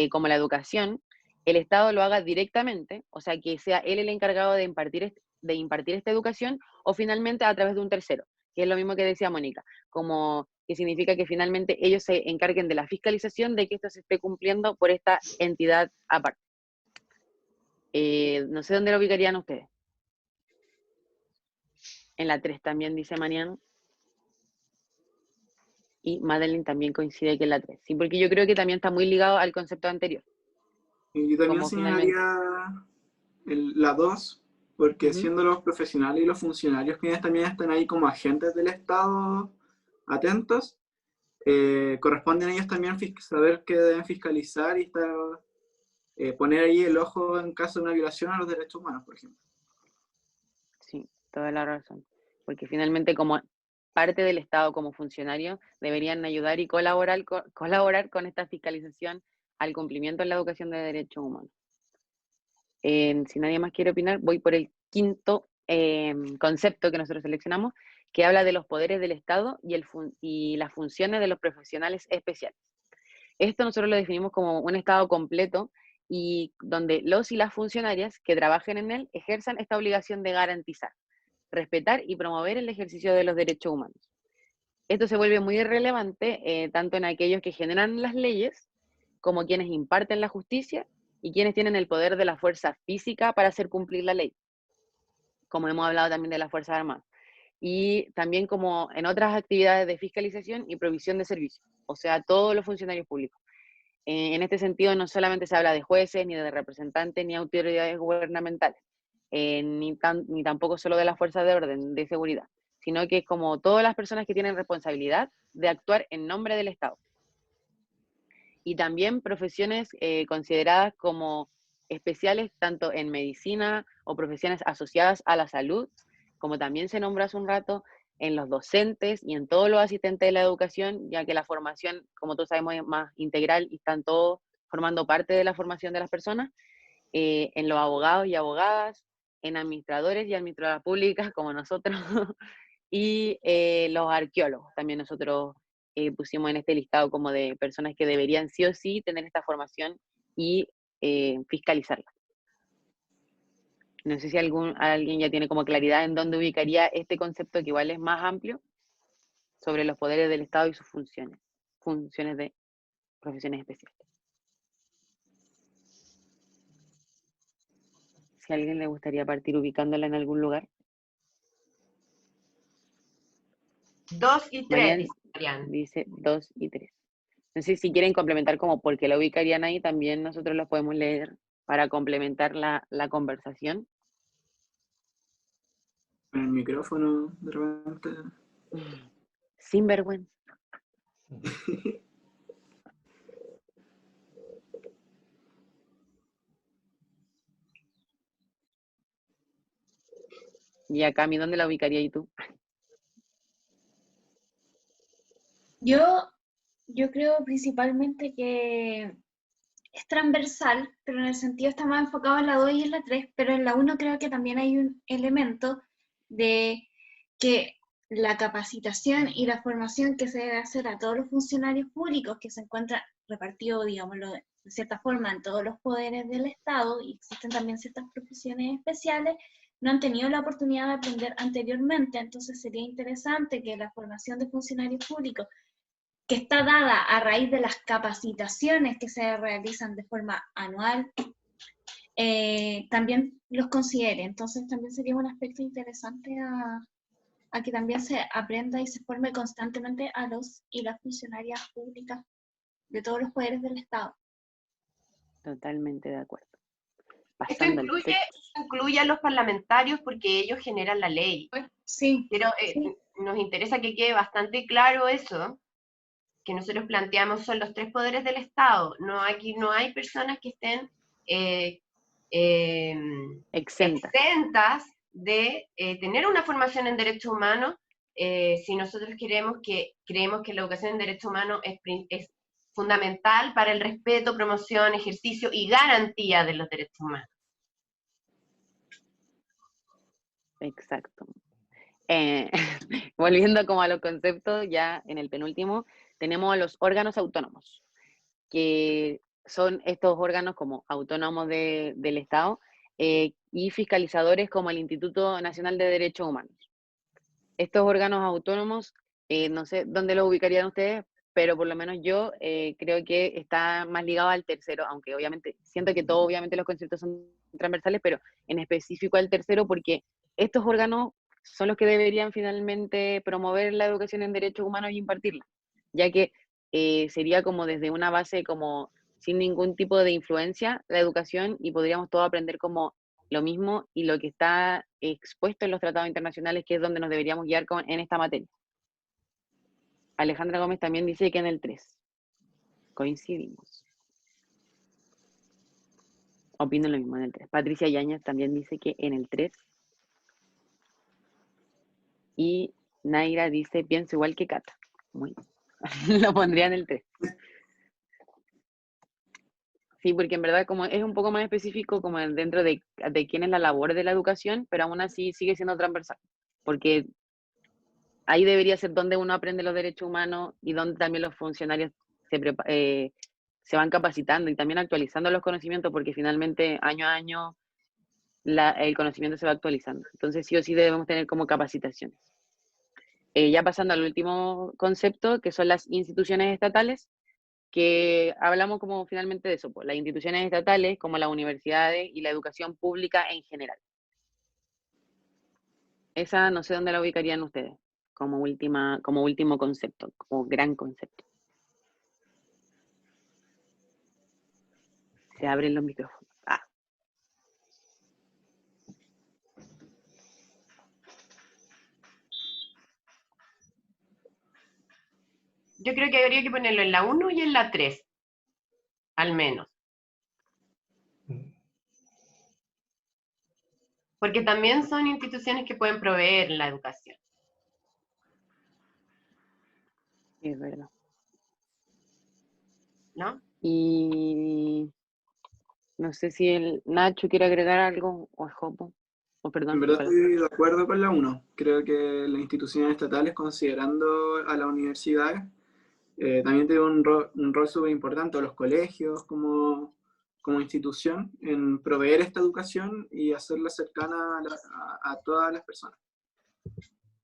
como la educación, el Estado lo haga directamente, o sea, que sea él el encargado de impartir esta educación, o finalmente a través de un tercero, que es lo mismo que decía Mónica, como que significa que finalmente ellos se encarguen de la fiscalización de que esto se esté cumpliendo por esta entidad aparte. No sé dónde lo ubicarían ustedes. En la 3 también dice Marian. Y Madeline también coincide que es la 3. Sí, porque yo creo que también está muy ligado al concepto anterior. Y yo también Como finalmente. señalaría la 2, porque Ujú. siendo los profesionales y los funcionarios quienes también están ahí como agentes del Estado atentos, corresponden a ellos también saber que deben fiscalizar y poner ahí el ojo en caso de una violación a los derechos humanos, por ejemplo. Sí, toda la razón. Porque finalmente como parte del Estado, como funcionario, deberían ayudar y colaborar con esta fiscalización al cumplimiento en la educación de derechos humanos. Si nadie más quiere opinar, voy por el quinto concepto que nosotros seleccionamos, que habla de los poderes del Estado y las funciones de los profesionales especiales. Esto nosotros lo definimos como un Estado completo y donde los y las funcionarias que trabajen en él ejerzan esta obligación de garantizar, respetar y promover el ejercicio de los derechos humanos. Esto se vuelve muy relevante tanto en aquellos que generan las leyes como quienes imparten la justicia y quienes tienen el poder de la fuerza física para hacer cumplir la ley, como hemos hablado también de las Fuerzas Armadas, y también como en otras actividades de fiscalización y provisión de servicios, o sea, todos los funcionarios públicos. En este sentido, no solamente se habla de jueces, ni de representantes, ni autoridades gubernamentales, ni tampoco solo de las fuerzas de orden, de seguridad, sino que es como todas las personas que tienen responsabilidad de actuar en nombre del Estado. Y también profesiones consideradas como especiales tanto en medicina o profesiones asociadas a la salud, como también se nombró hace un rato, en los docentes y en todos los asistentes de la educación, ya que la formación, como todos sabemos, es más integral y están todos formando parte de la formación de las personas, en los abogados y abogadas, en administradores y administradoras públicas como nosotros, y los arqueólogos, también nosotros pusimos en este listado como de personas que deberían sí o sí tener esta formación y fiscalizarla. No sé si alguien ya tiene como claridad en dónde ubicaría este concepto que igual es más amplio sobre los poderes del Estado y sus funciones. funciones de profesiones especiales. Si a alguien le gustaría partir ubicándola en algún lugar. 2 y 3, Marian dice Marian. dice 2 y 3. Entonces, si quieren complementar como por qué la ubicarían ahí, también nosotros la podemos leer para complementar la conversación. En el micrófono, de repente. Sin vergüenza. Y a Cami, ¿dónde la ubicarías tú? Yo creo principalmente que es transversal, pero en el sentido está más enfocado en la 2 y en la 3, pero en la 1 creo que también hay un elemento de que la capacitación y la formación que se debe hacer a todos los funcionarios públicos que se encuentran repartidos, digámoslo, de cierta forma en todos los poderes del Estado, y existen también ciertas profesiones especiales, no han tenido la oportunidad de aprender anteriormente. Entonces sería interesante que la formación de funcionarios públicos, que está dada a raíz de las capacitaciones que se realizan de forma anual, también los considere. Entonces también sería un aspecto interesante a que también se aprenda y se forme constantemente a los y las funcionarias públicas de todos los poderes del Estado. Totalmente de acuerdo. Esto Pasando al incluye a los parlamentarios porque ellos generan la ley. Sí. Pero sí. nos interesa que quede bastante claro eso, que nosotros planteamos son los 3 poderes del Estado. No, aquí no hay personas que estén exentas de tener una formación en derechos humanos, si nosotros creemos que la educación en derechos humanos es fundamental para el respeto, promoción, ejercicio y garantía de los derechos humanos. Exacto. Volviendo como a los conceptos, ya en el penúltimo, tenemos los órganos autónomos, que son estos órganos como autónomos del Estado, y fiscalizadores como el Instituto Nacional de Derechos Humanos. Estos órganos autónomos, no sé dónde los ubicarían ustedes, pero por lo menos yo creo que está más ligado al tercero, aunque obviamente, siento que todos obviamente los conceptos son transversales, pero en específico al tercero, porque estos órganos son los que deberían finalmente promover la educación en derechos humanos y impartirla, ya que sería como desde una base como sin ningún tipo de influencia la educación, y podríamos todos aprender como lo mismo y lo que está expuesto en los tratados internacionales, que es donde nos deberíamos guiar en esta materia. Alejandra Gómez también dice que en el 3. Coincidimos. Opino lo mismo en el 3. Patricia Yáñez también dice que en el 3. Y Naira dice, pienso igual que Cata. Muy bien. Lo pondría en el 3. Sí, porque en verdad como es un poco más específico como dentro de quién es la labor de la educación, pero aún así sigue siendo transversal. Porque ahí debería ser donde uno aprende los derechos humanos y donde también los funcionarios se van capacitando y también actualizando los conocimientos, porque finalmente año a año el conocimiento se va actualizando. Entonces sí o sí debemos tener como capacitaciones. Ya pasando al último concepto, que son las instituciones estatales, que hablamos como finalmente de eso, pues, las instituciones estatales como las universidades y la educación pública en general. Esa no sé dónde la ubicarían ustedes, como último concepto, como gran concepto. Se abren los micrófonos. Yo creo que habría que ponerlo en la 1 y en la 3, al menos. Porque también son instituciones que pueden proveer la educación. Sí, es verdad. ¿No? Y no sé si el Nacho quiere agregar algo, o el Jopo, o perdón. En verdad estoy de acuerdo con la 1. Creo que las instituciones estatales, considerando a las universidades, también tienen un rol súper importante, a los colegios como institución, en proveer esta educación y hacerla cercana a todas las personas.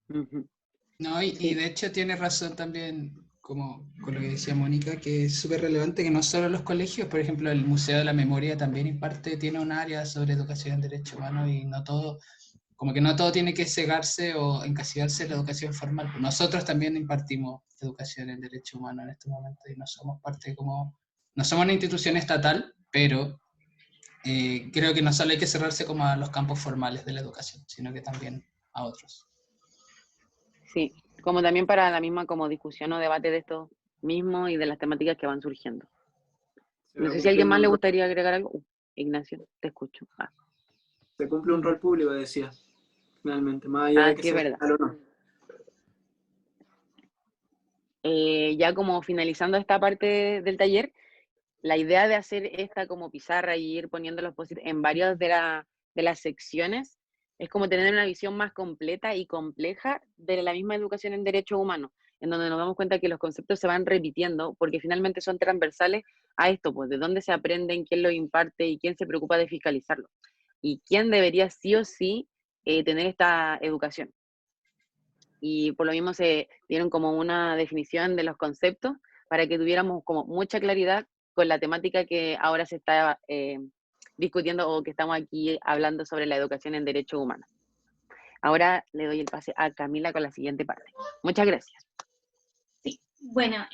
No, y de hecho tiene razón también como con lo que decía Mónica, que es súper relevante que no solo los colegios, por ejemplo, el Museo de la Memoria también tiene un área sobre educación en derechos humanos y no todo, como que no todo tiene que cegarse o encasillarse en la educación formal. Nosotros también impartimos educación en derechos humanos en estos momentos y no somos parte no somos una institución estatal, pero creo que no solo hay que cerrarse como a los campos formales de la educación, sino que también a otros. Sí, como también para la misma como discusión o debate de esto mismo y de las temáticas que van surgiendo. Se No va sé si a alguien más cumpliendo le un rol- gustaría agregar algo. Ignacio, te escucho. se cumple un rol público, decía, finalmente, más allá de que Sí, es sea verdad. estatal o no. Ya como finalizando esta parte del taller, la idea de hacer esta como pizarra y ir poniendo los post-it en varias de las secciones es como tener una visión más completa y compleja de la misma educación en derechos humanos, en donde nos damos cuenta que los conceptos se van repitiendo porque finalmente son transversales a esto, pues de dónde se aprenden, quién lo imparte y quién se preocupa de fiscalizarlo. Y quién debería sí o sí tener esta educación. Y por lo mismo se dieron como una definición de los conceptos para que tuviéramos como mucha claridad con la temática que ahora se está discutiendo o que estamos aquí hablando sobre la educación en derechos humanos. Ahora le doy el pase a Camila con la siguiente parte. Muchas gracias. Sí, bueno,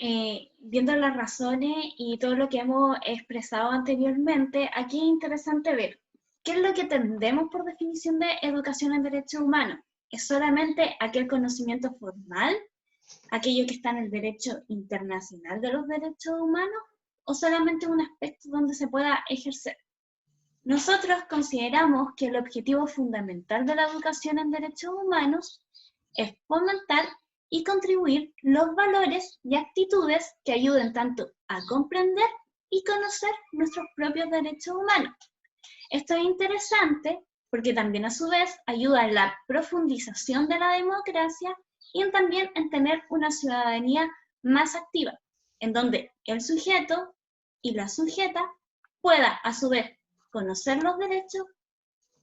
viendo las razones y todo lo que hemos expresado anteriormente, aquí es interesante ver qué es lo que entendemos por definición de educación en derechos humanos. ¿Es solamente aquel conocimiento formal, aquello que está en el derecho internacional de los derechos humanos, o solamente un aspecto donde se pueda ejercer? Nosotros consideramos que el objetivo fundamental de la educación en derechos humanos es fomentar y contribuir los valores y actitudes que ayuden tanto a comprender y conocer nuestros propios derechos humanos. Esto es interesante porque también a su vez ayuda en la profundización de la democracia y también en tener una ciudadanía más activa, en donde el sujeto y la sujeta pueda a su vez conocer los derechos,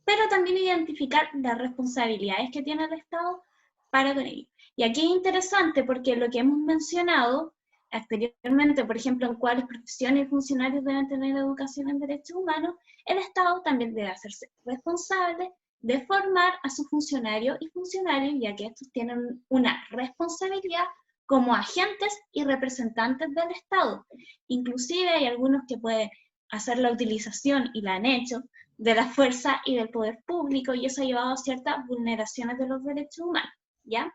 pero también identificar las responsabilidades que tiene el Estado para con ello. Y aquí es interesante porque lo que hemos mencionado anteriormente, por ejemplo, en cuáles profesiones y funcionarios deben tener educación en derechos humanos, el Estado también debe hacerse responsable de formar a sus funcionarios y funcionarias, ya que estos tienen una responsabilidad como agentes y representantes del Estado. Inclusive hay algunos que pueden hacer la utilización, y la han hecho, de la fuerza y del poder público, y eso ha llevado a ciertas vulneraciones de los derechos humanos, ¿ya?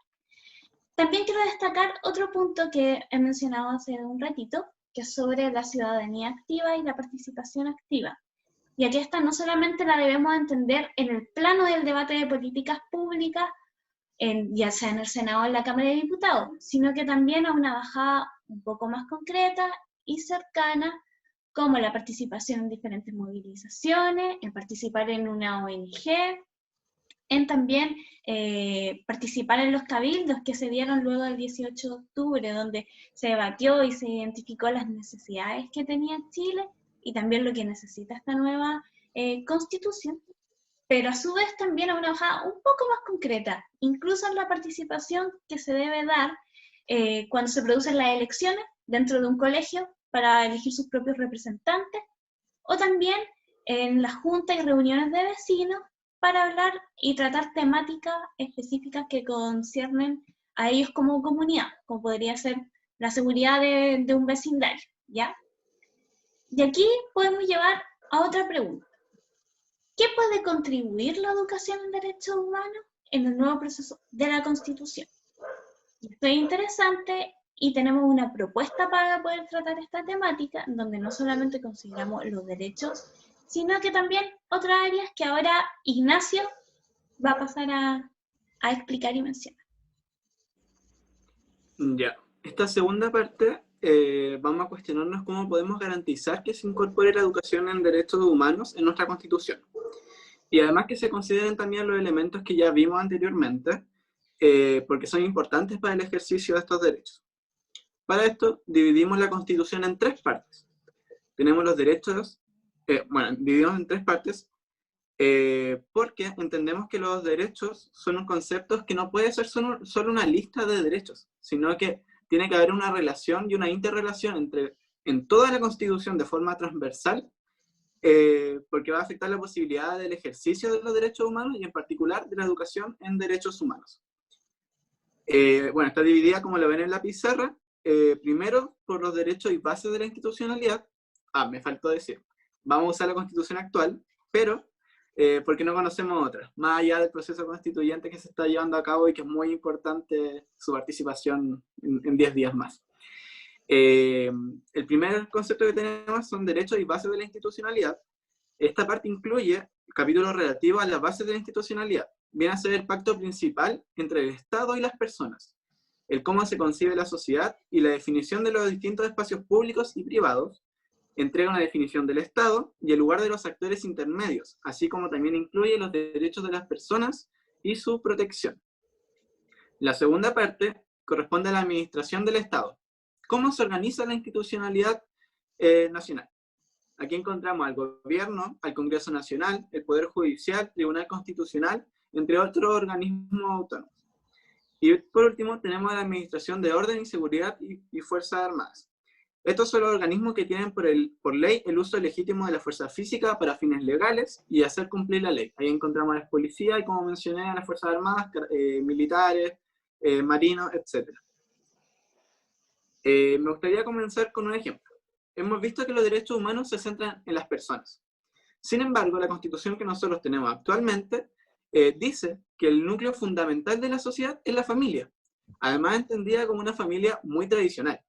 También quiero destacar otro punto que he mencionado hace un ratito, que es sobre la ciudadanía activa y la participación activa. Y aquí esta no solamente la debemos entender en el plano del debate de políticas públicas, ya sea en el Senado o en la Cámara de Diputados, sino que también a una bajada un poco más concreta y cercana, como la participación en diferentes movilizaciones, en participar en una ONG, en también participar en los cabildos que se dieron luego del 18 de octubre, donde se debatió y se identificó las necesidades que tenía Chile y también lo que necesita esta nueva constitución, pero a su vez también a una bajada un poco más concreta, incluso en la participación que se debe dar cuando se producen las elecciones dentro de un colegio para elegir sus propios representantes, o también en las juntas y reuniones de vecinos para hablar y tratar temáticas específicas que conciernen a ellos como comunidad, como podría ser la seguridad de un vecindario, ¿ya? Y aquí podemos llevar a otra pregunta. ¿Qué puede contribuir la educación en derechos humanos en el nuevo proceso de la Constitución? Esto es interesante y tenemos una propuesta para poder tratar esta temática, donde no solamente consideramos los derechos, sino que también otras áreas que ahora Ignacio va a pasar a explicar y mencionar. Ya, esta segunda parte vamos a cuestionarnos cómo podemos garantizar que se incorpore la educación en derechos humanos en nuestra Constitución. Y además que se consideren también los elementos que ya vimos anteriormente, porque son importantes para el ejercicio de estos derechos. Para esto, dividimos la Constitución en tres partes. Tenemos los derechos, dividimos en tres partes, porque entendemos que los derechos son un concepto que no puede ser solo una lista de derechos, sino que tiene que haber una relación y una interrelación en toda la Constitución de forma transversal, porque va a afectar la posibilidad del ejercicio de los derechos humanos y en particular de la educación en derechos humanos. Bueno, está dividida, como lo ven en la pizarra, primero por los derechos y bases de la institucionalidad. Me faltó decir, vamos a usar la Constitución actual, pero porque no conocemos otras, más allá del proceso constituyente que se está llevando a cabo y que es muy importante su participación en 10 días más. El primer concepto que tenemos son derechos y bases de la institucionalidad. Esta parte incluye el capítulo relativo a las bases de la institucionalidad. Viene a ser el pacto principal entre el Estado y las personas, el cómo se concibe la sociedad y la definición de los distintos espacios públicos y privados. Entrega una definición del Estado y el lugar de los actores intermedios, así como también incluye los derechos de las personas y su protección. La segunda parte corresponde a la administración del Estado. ¿Cómo se organiza la institucionalidad nacional? Aquí encontramos al gobierno, al Congreso Nacional, el Poder Judicial, Tribunal Constitucional, entre otros organismos autónomos. Y por último tenemos la Administración de Orden y Seguridad y Fuerzas Armadas. Estos son los organismos que tienen por ley el uso legítimo de la fuerza física para fines legales y hacer cumplir la ley. Ahí encontramos a las policías y, como mencioné, a las Fuerzas Armadas, militares, marinos, etc. Me gustaría comenzar con un ejemplo. Hemos visto que los derechos humanos se centran en las personas. Sin embargo, la Constitución que nosotros tenemos actualmente dice que el núcleo fundamental de la sociedad es la familia, además entendida como una familia muy tradicional.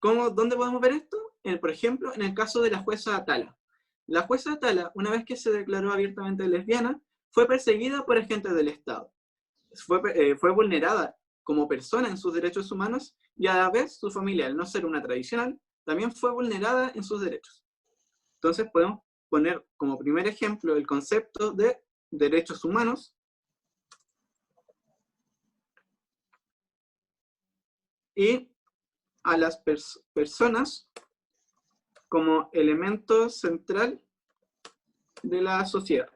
¿Dónde podemos ver esto? Por ejemplo, en el caso de la jueza Atala. La jueza Atala, una vez que se declaró abiertamente lesbiana, fue perseguida por agentes del Estado. Fue vulnerada como persona en sus derechos humanos y a la vez su familia, al no ser una tradicional, también fue vulnerada en sus derechos. Entonces podemos poner como primer ejemplo el concepto de derechos humanos y a las personas como elemento central de la sociedad.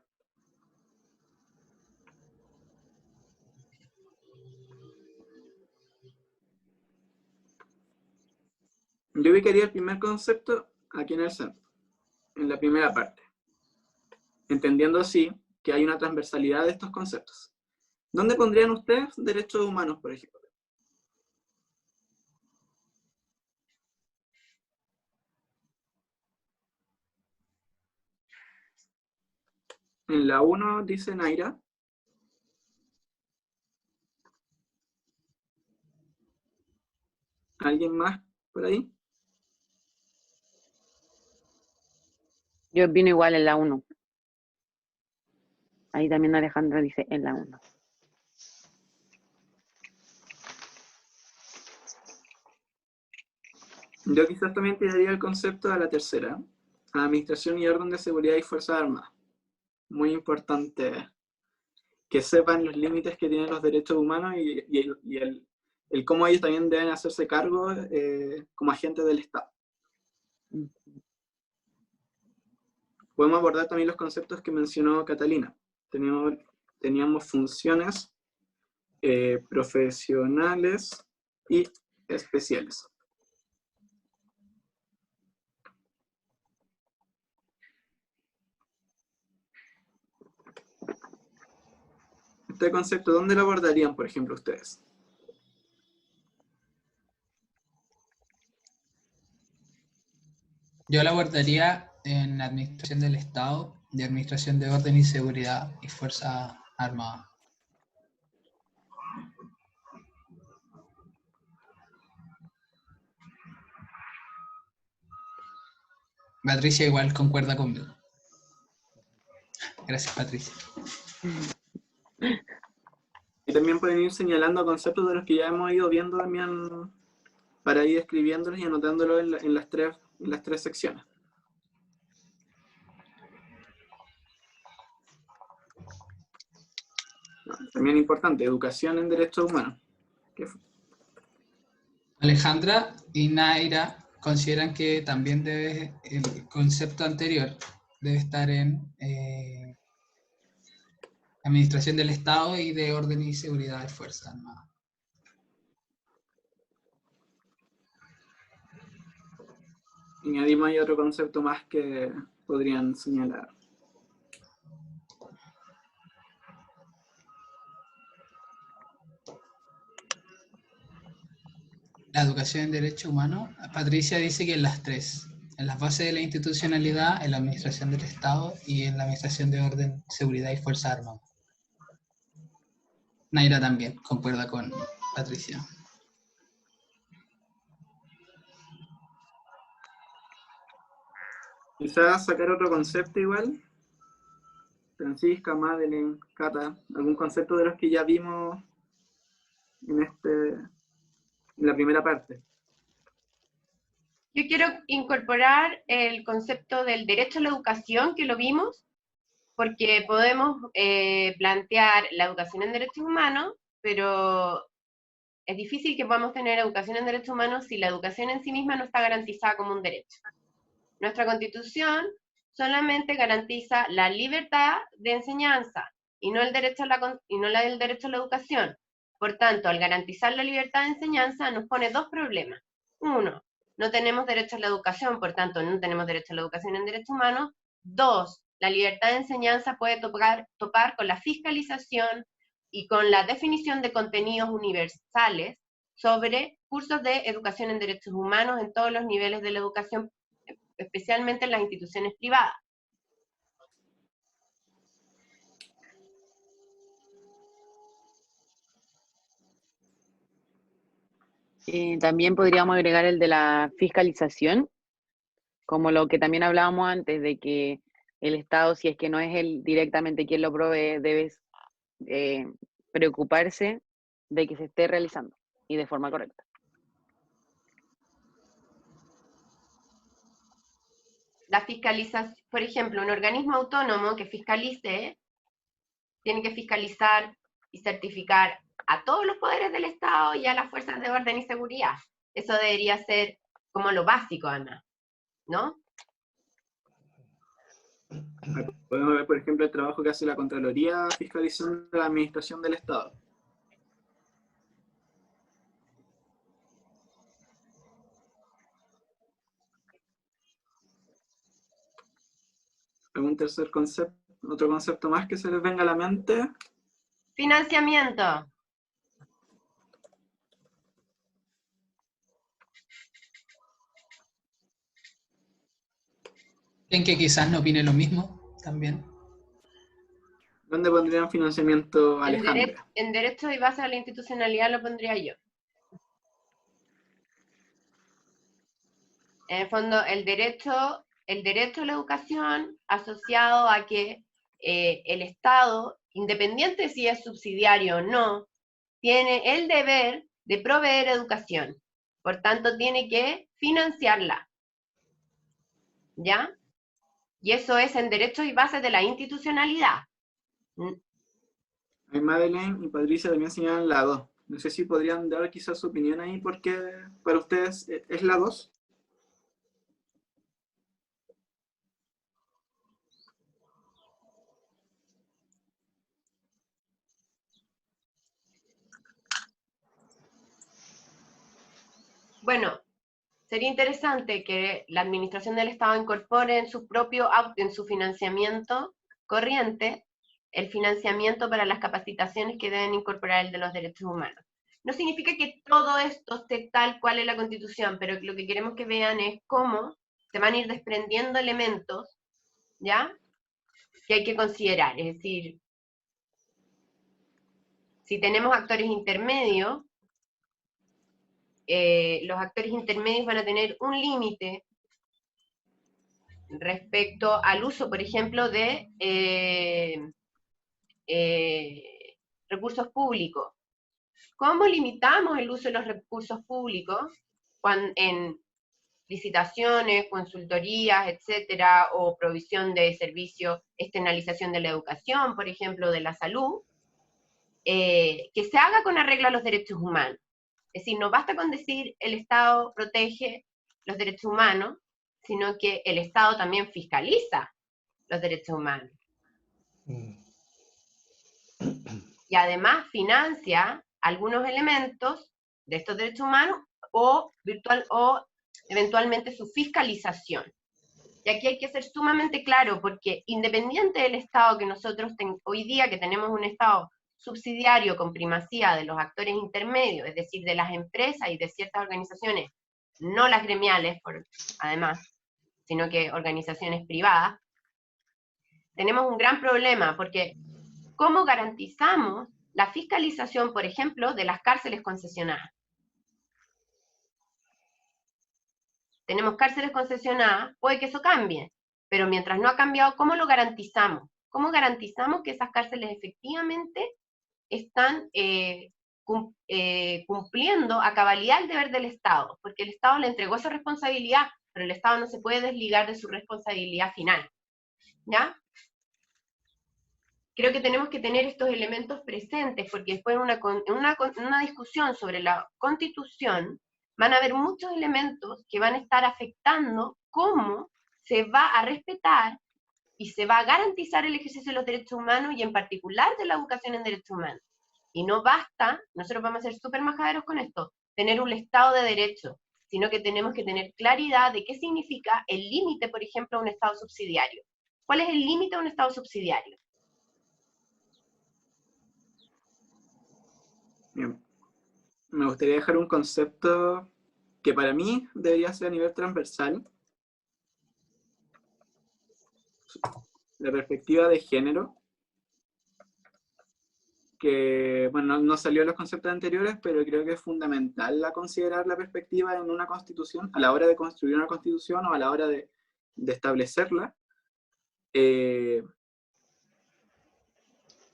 Yo ubicaría el primer concepto aquí en el centro, en la primera parte, entendiendo así que hay una transversalidad de estos conceptos. ¿Dónde pondrían ustedes derechos humanos, por ejemplo? En la 1 dice Naira. ¿Alguien más por ahí? Yo opino igual en la 1. Ahí también Alejandra dice en la 1. Yo quizás también tiraría el concepto a la tercera, a Administración y Orden de Seguridad y Fuerzas Armadas. Muy importante que sepan los límites que tienen los derechos humanos y el cómo ellos también deben hacerse cargo como agentes del Estado. Podemos abordar también los conceptos que mencionó Catalina. Teníamos funciones profesionales y especiales. Este concepto, ¿dónde lo abordarían, por ejemplo, ustedes? Yo lo abordaría en Administración del Estado, de Administración de Orden y Seguridad y Fuerzas Armadas. Patricia igual concuerda conmigo. Gracias, Patricia. Y también pueden ir señalando conceptos de los que ya hemos ido viendo también para ir escribiéndolos y anotándolos en las tres secciones. También importante, educación en derechos humanos. Alejandra y Naira consideran que también el concepto anterior debe estar en Administración del Estado y de Orden y Seguridad de Fuerzas Armadas. añadimos ahí otro concepto más que podrían señalar. La educación en derechos humanos, Patricia dice que en las tres, en las bases de la institucionalidad, en la administración del Estado y en la administración de orden, seguridad y fuerzas armadas. Naira también concuerda con Patricia. Quizás sacar otro concepto igual. Francisca, Madeleine, Cata, algún concepto de los que ya vimos en la primera parte. Yo quiero incorporar el concepto del derecho a la educación, que lo vimos, porque podemos plantear la educación en derechos humanos, pero es difícil que podamos tener educación en derechos humanos si la educación en sí misma no está garantizada como un derecho. Nuestra Constitución solamente garantiza la libertad de enseñanza y no el derecho el derecho a la educación. Por tanto, al garantizar la libertad de enseñanza nos pone dos problemas. Uno, no tenemos derecho a la educación, por tanto no tenemos derecho a la educación en derechos humanos. Dos, la libertad de enseñanza puede topar con la fiscalización y con la definición de contenidos universales sobre cursos de educación en derechos humanos en todos los niveles de la educación, especialmente en las instituciones privadas. También podríamos agregar el de la fiscalización, como lo que también hablábamos antes, de que el Estado, si es que no es él directamente quien lo provee, debe preocuparse de que se esté realizando y de forma correcta. La fiscalización, por ejemplo, un organismo autónomo que fiscalice, tiene que fiscalizar y certificar a todos los poderes del Estado y a las fuerzas de orden y seguridad. Eso debería ser como lo básico, además, ¿no? Podemos ver, por ejemplo, el trabajo que hace la Contraloría fiscalizando la administración del Estado. ¿Algún tercer concepto, otro concepto más que se les venga a la mente? Financiamiento. ¿Ven que quizás no opine lo mismo también? ¿Dónde pondrían financiamiento, Alejandra? En derecho y base a la institucionalidad lo pondría yo. En el fondo, el derecho a la educación asociado a que el Estado, independiente si es subsidiario o no, tiene el deber de proveer educación. Por tanto, tiene que financiarla. ¿Ya? Y eso es en derechos y bases de la institucionalidad. Hay Madeleine y Patricia también señalan la 2. No sé si podrían dar quizás su opinión ahí, porque para ustedes es la 2. Bueno, sería interesante que la administración del Estado incorpore en su financiamiento corriente, el financiamiento para las capacitaciones que deben incorporar el de los derechos humanos. No significa que todo esto esté tal cual es la Constitución, pero lo que queremos que vean es cómo se van a ir desprendiendo elementos, ¿ya?, que hay que considerar. Es decir, si tenemos actores intermedios, los actores intermedios van a tener un límite respecto al uso, por ejemplo, de recursos públicos. ¿Cómo limitamos el uso de los recursos públicos en licitaciones, consultorías, etcétera, o provisión de servicios, externalización de la educación, por ejemplo, de la salud, que se haga con arreglo a los derechos humanos? Es decir, no basta con decir el Estado protege los derechos humanos, sino que el Estado también fiscaliza los derechos humanos. Y además financia algunos elementos de estos derechos humanos o eventualmente su fiscalización. Y aquí hay que ser sumamente claro, porque independiente del Estado que nosotros hoy día, que tenemos un Estado subsidiario con primacía de los actores intermedios, es decir, de las empresas y de ciertas organizaciones, no las gremiales, además, sino que organizaciones privadas, tenemos un gran problema, porque ¿cómo garantizamos la fiscalización, por ejemplo, de las cárceles concesionadas? Tenemos cárceles concesionadas, puede que eso cambie, pero mientras no ha cambiado, ¿cómo lo garantizamos? ¿Cómo garantizamos que esas cárceles efectivamente están cumpliendo a cabalidad el deber del Estado? Porque el Estado le entregó esa responsabilidad, pero el Estado no se puede desligar de su responsabilidad final, ¿ya? Creo que tenemos que tener estos elementos presentes, porque después en una discusión sobre la Constitución van a haber muchos elementos que van a estar afectando cómo se va a respetar y se va a garantizar el ejercicio de los derechos humanos, y en particular de la educación en derechos humanos. Y no basta, nosotros vamos a ser súper majaderos con esto, tener un Estado de Derecho, sino que tenemos que tener claridad de qué significa el límite, por ejemplo, a un Estado subsidiario. ¿Cuál es el límite a un Estado subsidiario? Bien. Me gustaría dejar un concepto que para mí debería ser a nivel transversal. La perspectiva de género, que, bueno, no salió en los conceptos anteriores, pero creo que es fundamental considerar la perspectiva en una constitución, a la hora de construir una constitución o a la hora de establecerla,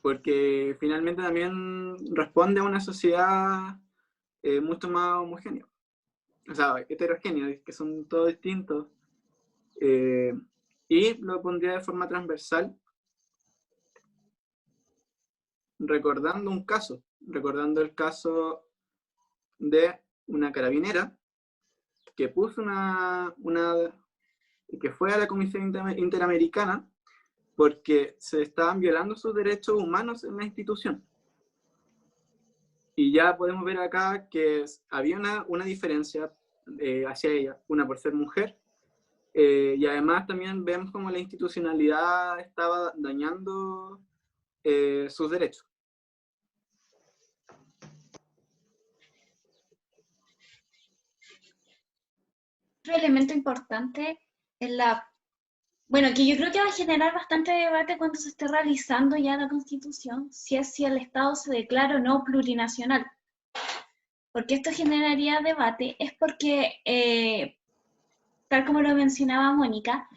porque finalmente también responde a una sociedad mucho más homogénea, o sea, heterogénea, que son todos distintos, y lo pondría de forma transversal, recordando el caso de una carabinera que puso que fue a la Comisión Interamericana porque se estaban violando sus derechos humanos en la institución. Y ya podemos ver acá que había una diferencia hacia ella, una por ser mujer, y además también vemos como la institucionalidad estaba dañando sus derechos. Otro elemento importante es bueno, que yo creo que va a generar bastante debate cuando se esté realizando ya la Constitución, si el Estado se declara o no plurinacional. Porque esto generaría debate, es porque, tal como lo mencionaba Mónica,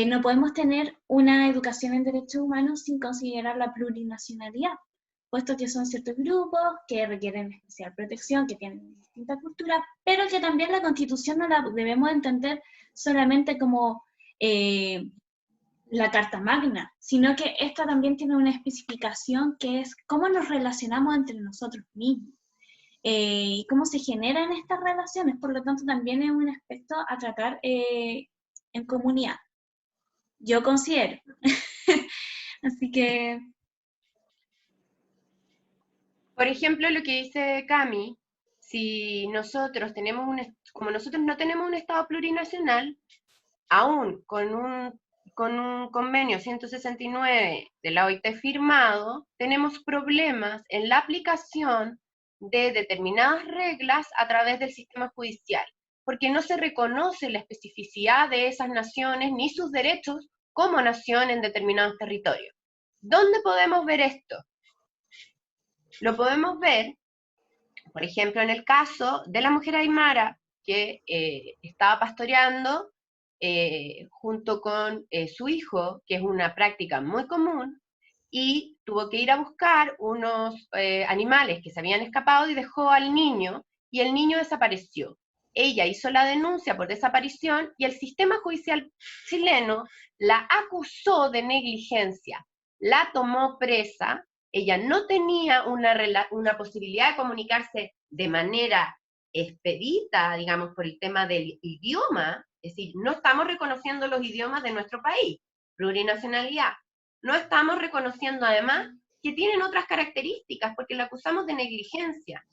no podemos tener una educación en derechos humanos sin considerar la plurinacionalidad, puesto que son ciertos grupos que requieren especial protección, que tienen distintas culturas, pero que también la Constitución no la debemos entender solamente como la Carta Magna, sino que esta también tiene una especificación que es cómo nos relacionamos entre nosotros mismos. Y cómo se generan estas relaciones, por lo tanto también es un aspecto a tratar en comunidad. Yo considero. Así que... Por ejemplo, lo que dice Cami, si nosotros como nosotros no tenemos un Estado plurinacional, aún con un convenio 169 de la OIT firmado, tenemos problemas en la aplicación de determinadas reglas a través del sistema judicial, porque no se reconoce la especificidad de esas naciones ni sus derechos como nación en determinados territorios. ¿Dónde podemos ver esto? Lo podemos ver, por ejemplo, en el caso de la mujer aymara que estaba pastoreando junto con su hijo, que es una práctica muy común, y tuvo que ir a buscar unos animales que se habían escapado y dejó al niño, y el niño desapareció. Ella hizo la denuncia por desaparición y el sistema judicial chileno la acusó de negligencia, la tomó presa. Ella no tenía una posibilidad de comunicarse de manera expedita, digamos, por el tema del idioma, es decir, no estamos reconociendo los idiomas de nuestro país, plurinacionalidad. No estamos reconociendo además que tienen otras características, porque la acusamos de negligencia.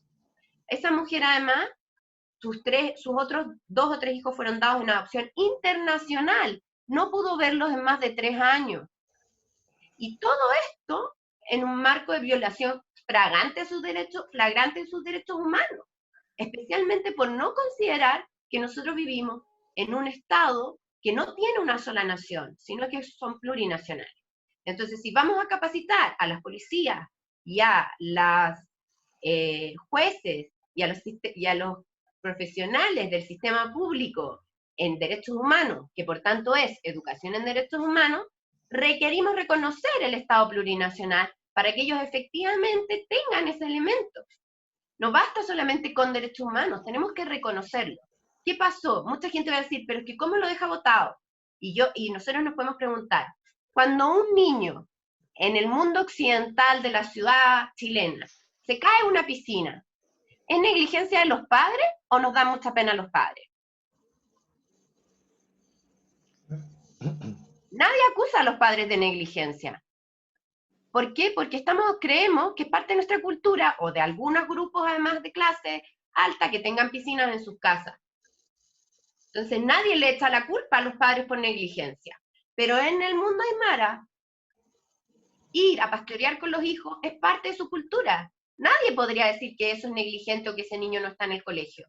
Esa mujer además sus otros 2 o 3 hijos fueron dados en adopción internacional. No pudo verlos en más de 3 años. Y todo esto en un marco de violación flagrante de sus derechos humanos, especialmente por no considerar que nosotros vivimos en un Estado que no tiene una sola nación, sino que son plurinacionales. Entonces, si vamos a capacitar a las policías y a las jueces y a los profesionales del sistema público en derechos humanos, que por tanto es educación en derechos humanos, requerimos reconocer el Estado plurinacional para que ellos efectivamente tengan ese elemento. No basta solamente con derechos humanos, tenemos que reconocerlo. ¿Qué pasó? Mucha gente va a decir, pero es que ¿cómo lo deja votado? Y nosotros nos podemos preguntar, cuando un niño en el mundo occidental de la ciudad chilena se cae en una piscina, ¿es negligencia de los padres o nos da mucha pena a los padres? Nadie acusa a los padres de negligencia. ¿Por qué? Porque creemos que es parte de nuestra cultura, o de algunos grupos además de clase alta, que tengan piscinas en sus casas. Entonces nadie le echa la culpa a los padres por negligencia. Pero en el mundo aymara, ir a pastorear con los hijos es parte de su cultura. Nadie podría decir que eso es negligente o que ese niño no está en el colegio.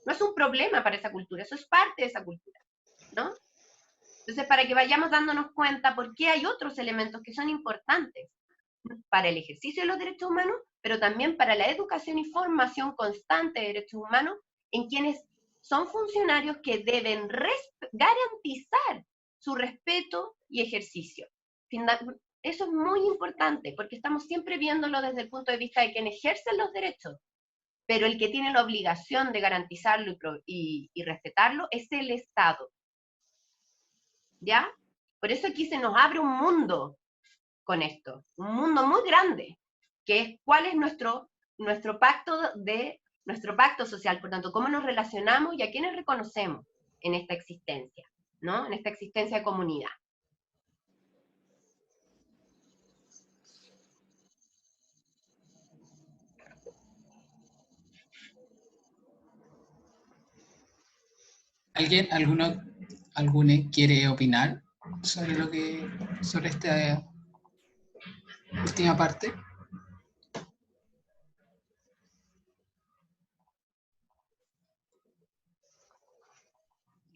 No es un problema para esa cultura, eso es parte de esa cultura, ¿no? Entonces, para que vayamos dándonos cuenta por qué hay otros elementos que son importantes para el ejercicio de los derechos humanos, pero también para la educación y formación constante de derechos humanos en quienes son funcionarios que deben garantizar su respeto y ejercicio. Eso es muy importante, porque estamos siempre viéndolo desde el punto de vista de quien ejerce los derechos, pero el que tiene la obligación de garantizarlo y respetarlo es el Estado. ¿Ya? Por eso aquí se nos abre un mundo con esto, un mundo muy grande, que es cuál es nuestro pacto social, por tanto, cómo nos relacionamos y a quiénes reconocemos en esta existencia, ¿no? En esta existencia de comunidad. ¿Alguno quiere opinar sobre esta última parte?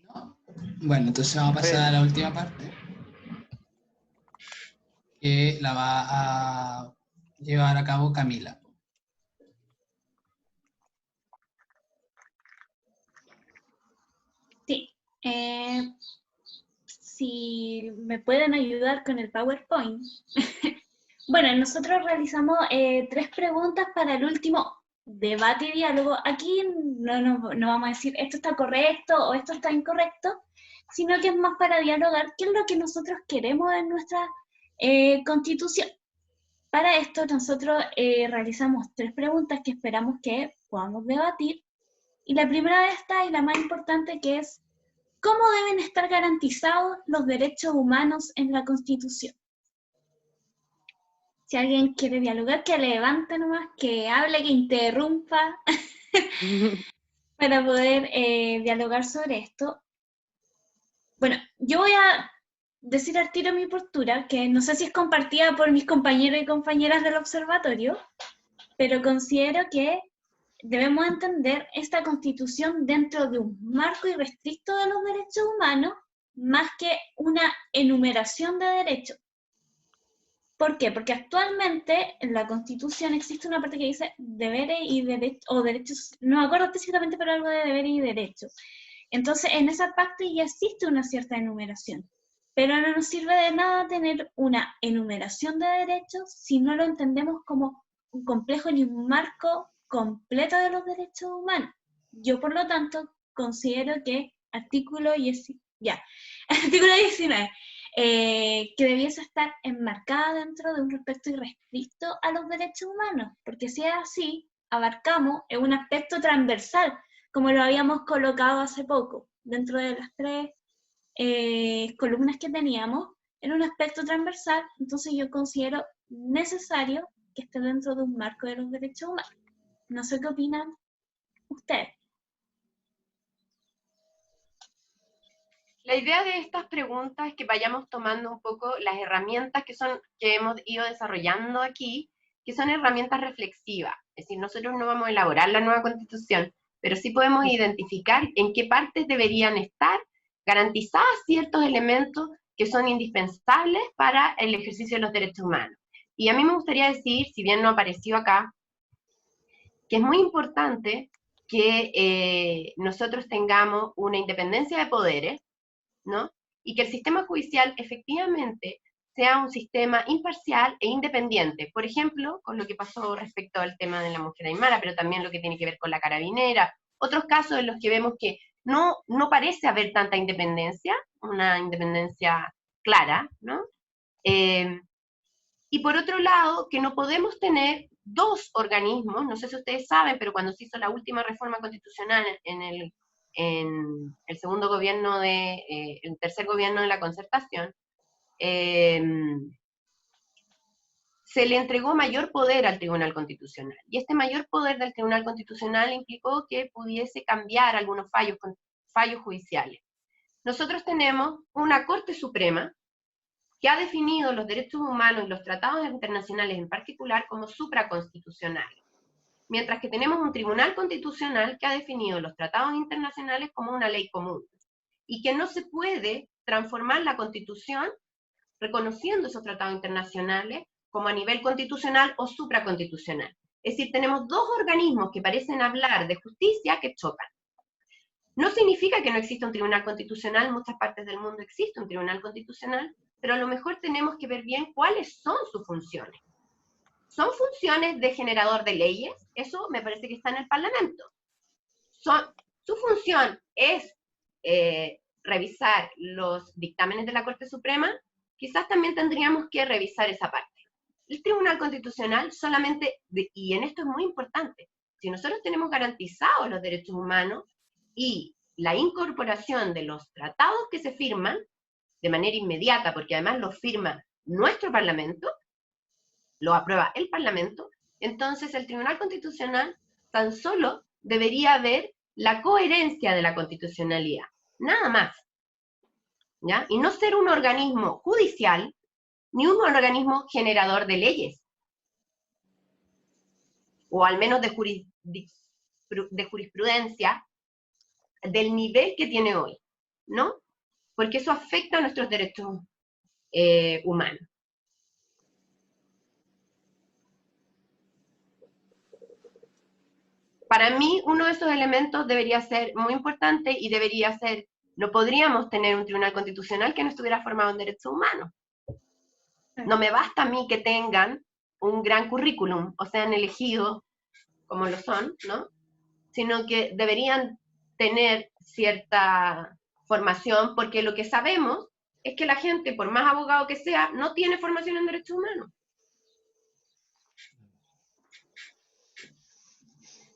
¿No? Bueno, entonces vamos a pasar a la última parte, que la va a llevar a cabo Camila. Sí. Si me pueden ayudar con el PowerPoint. Bueno, nosotros realizamos 3 preguntas para el último debate y diálogo. Aquí no vamos a decir esto está correcto o esto está incorrecto, sino que es más para dialogar qué es lo que nosotros queremos en nuestra constitución. Para esto nosotros realizamos 3 preguntas que esperamos que podamos debatir. Y la primera de estas y la más importante, que es ¿cómo deben estar garantizados los derechos humanos en la Constitución? Si alguien quiere dialogar, que levante nomás, que hable, que interrumpa, para poder dialogar sobre esto. Bueno, yo voy a decir al tiro mi postura, que no sé si es compartida por mis compañeros y compañeras del observatorio, pero considero que debemos entender esta Constitución dentro de un marco irrestricto de los derechos humanos, más que una enumeración de derechos. ¿Por qué? Porque actualmente en la Constitución existe una parte que dice deberes y derechos, o derechos, no me acuerdo específicamente, pero algo de deberes y derechos. Entonces, en esa parte ya existe una cierta enumeración. Pero no nos sirve de nada tener una enumeración de derechos si no lo entendemos como un complejo ni un marco completo de los derechos humanos. Yo, por lo tanto, considero que artículo 19, que debiese estar enmarcada dentro de un respeto irrestricto a los derechos humanos, porque si es así, abarcamos en un aspecto transversal, como lo habíamos colocado hace poco, dentro de las 3 columnas que teníamos, en un aspecto transversal. Entonces yo considero necesario que esté dentro de un marco de los derechos humanos. No sé qué opinan ustedes. La idea de estas preguntas es que vayamos tomando un poco las herramientas que hemos ido desarrollando aquí, que son herramientas reflexivas. Es decir, nosotros no vamos a elaborar la nueva Constitución, pero sí podemos identificar en qué partes deberían estar garantizadas ciertos elementos que son indispensables para el ejercicio de los derechos humanos. Y a mí me gustaría decir, si bien no apareció acá, que es muy importante que nosotros tengamos una independencia de poderes, ¿no? Y que el sistema judicial efectivamente sea un sistema imparcial e independiente. Por ejemplo, con lo que pasó respecto al tema de la mujer aymara, pero también lo que tiene que ver con la carabinera, otros casos en los que vemos que no parece haber tanta independencia, una independencia clara, ¿no? Y por otro lado, que no podemos tener dos organismos, no sé si ustedes saben, pero cuando se hizo la última reforma constitucional en el segundo gobierno el tercer gobierno de la Concertación, se le entregó mayor poder al Tribunal Constitucional. Y este mayor poder del Tribunal Constitucional implicó que pudiese cambiar algunos fallos judiciales. Nosotros tenemos una Corte Suprema que ha definido los derechos humanos y los tratados internacionales en particular como supraconstitucionales, mientras que tenemos un Tribunal Constitucional que ha definido los tratados internacionales como una ley común, y que no se puede transformar la Constitución reconociendo esos tratados internacionales como a nivel constitucional o supraconstitucional. Es decir, tenemos dos organismos que parecen hablar de justicia que chocan. No significa que no exista un tribunal constitucional, en muchas partes del mundo existe un tribunal constitucional, pero a lo mejor tenemos que ver bien cuáles son sus funciones. ¿Son funciones de generador de leyes? Eso me parece que está en el Parlamento. Su función es revisar los dictámenes de la Corte Suprema. Quizás también tendríamos que revisar esa parte. El Tribunal Constitucional solamente, y en esto es muy importante, si nosotros tenemos garantizados los derechos humanos y la incorporación de los tratados que se firman de manera inmediata, porque además los firma nuestro Parlamento, lo aprueba el Parlamento, entonces el Tribunal Constitucional tan solo debería ver la coherencia de la constitucionalidad, nada más, ¿ya? Y no ser un organismo judicial, ni un organismo generador de leyes, o al menos de jurisprudencia del nivel que tiene hoy, ¿no? Porque eso afecta a nuestros derechos humanos. Para mí, uno de esos elementos debería ser muy importante y debería ser, no podríamos tener un tribunal constitucional que no estuviera formado en derechos humanos. No me basta a mí que tengan un gran currículum, o sean elegidos como lo son, ¿no? Sino que deberían tener cierta formación, porque lo que sabemos es que la gente, por más abogado que sea, no tiene formación en derechos humanos.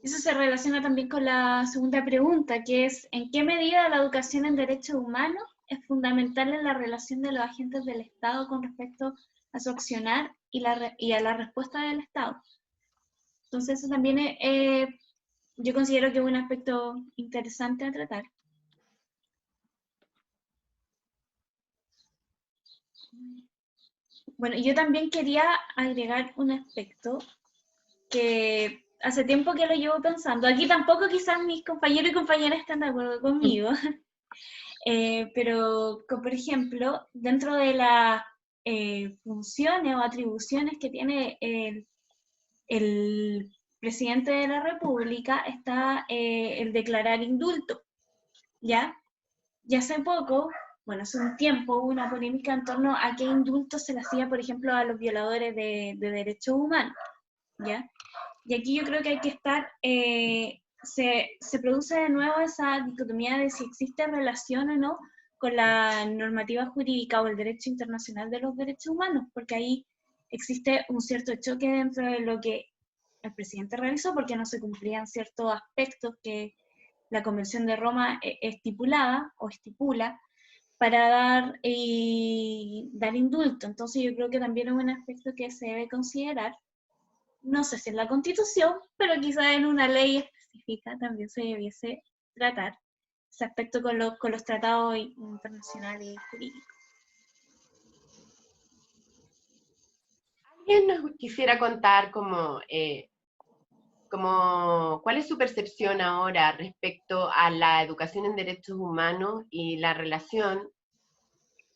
Eso se relaciona también con la segunda pregunta, que es, ¿en qué medida la educación en derechos humanos es fundamental en la relación de los agentes del Estado con respecto a su accionar y a la respuesta del Estado? Entonces eso también yo considero que es un aspecto interesante a tratar. Bueno, yo también quería agregar un aspecto que hace tiempo que lo llevo pensando. Aquí tampoco quizás mis compañeros y compañeras están de acuerdo conmigo, pero por ejemplo, dentro de las funciones o atribuciones que tiene el presidente de la República está el declarar indulto, ¿ya? Y hace poco, bueno, hace un tiempo hubo una polémica en torno a qué indulto se le hacía, por ejemplo, a los violadores de derechos humanos, ¿ya? Y aquí yo creo que hay que estar, se produce de nuevo esa dicotomía de si existe relación o no con la normativa jurídica o el derecho internacional de los derechos humanos, porque ahí existe un cierto choque dentro de lo que el presidente realizó, porque no se cumplían ciertos aspectos que la Convención de Roma estipulaba o estipula para dar indulto. Entonces yo creo que también es un aspecto que se debe considerar. No sé si en la Constitución, pero quizás en una ley específica también se debiese tratar. ese aspecto con los tratados internacionales jurídicos. ¿Alguien nos quisiera contar cuál es su percepción ahora respecto a la educación en derechos humanos y la relación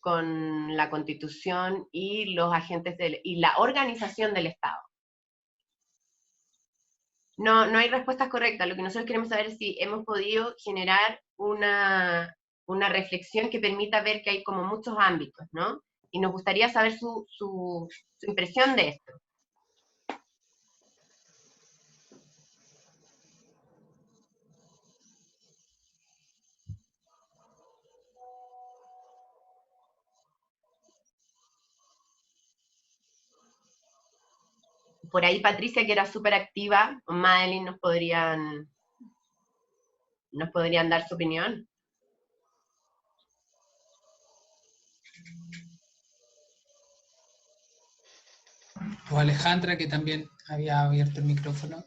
con la Constitución y los agentes y la organización del Estado? No hay respuestas correctas. Lo que nosotros queremos saber es si hemos podido generar una reflexión que permita ver que hay como muchos ámbitos, ¿no? Y nos gustaría saber su impresión de esto. Por ahí Patricia, que era súper activa, o Madeline nos podrían dar su opinión. O Alejandra, que también había abierto el micrófono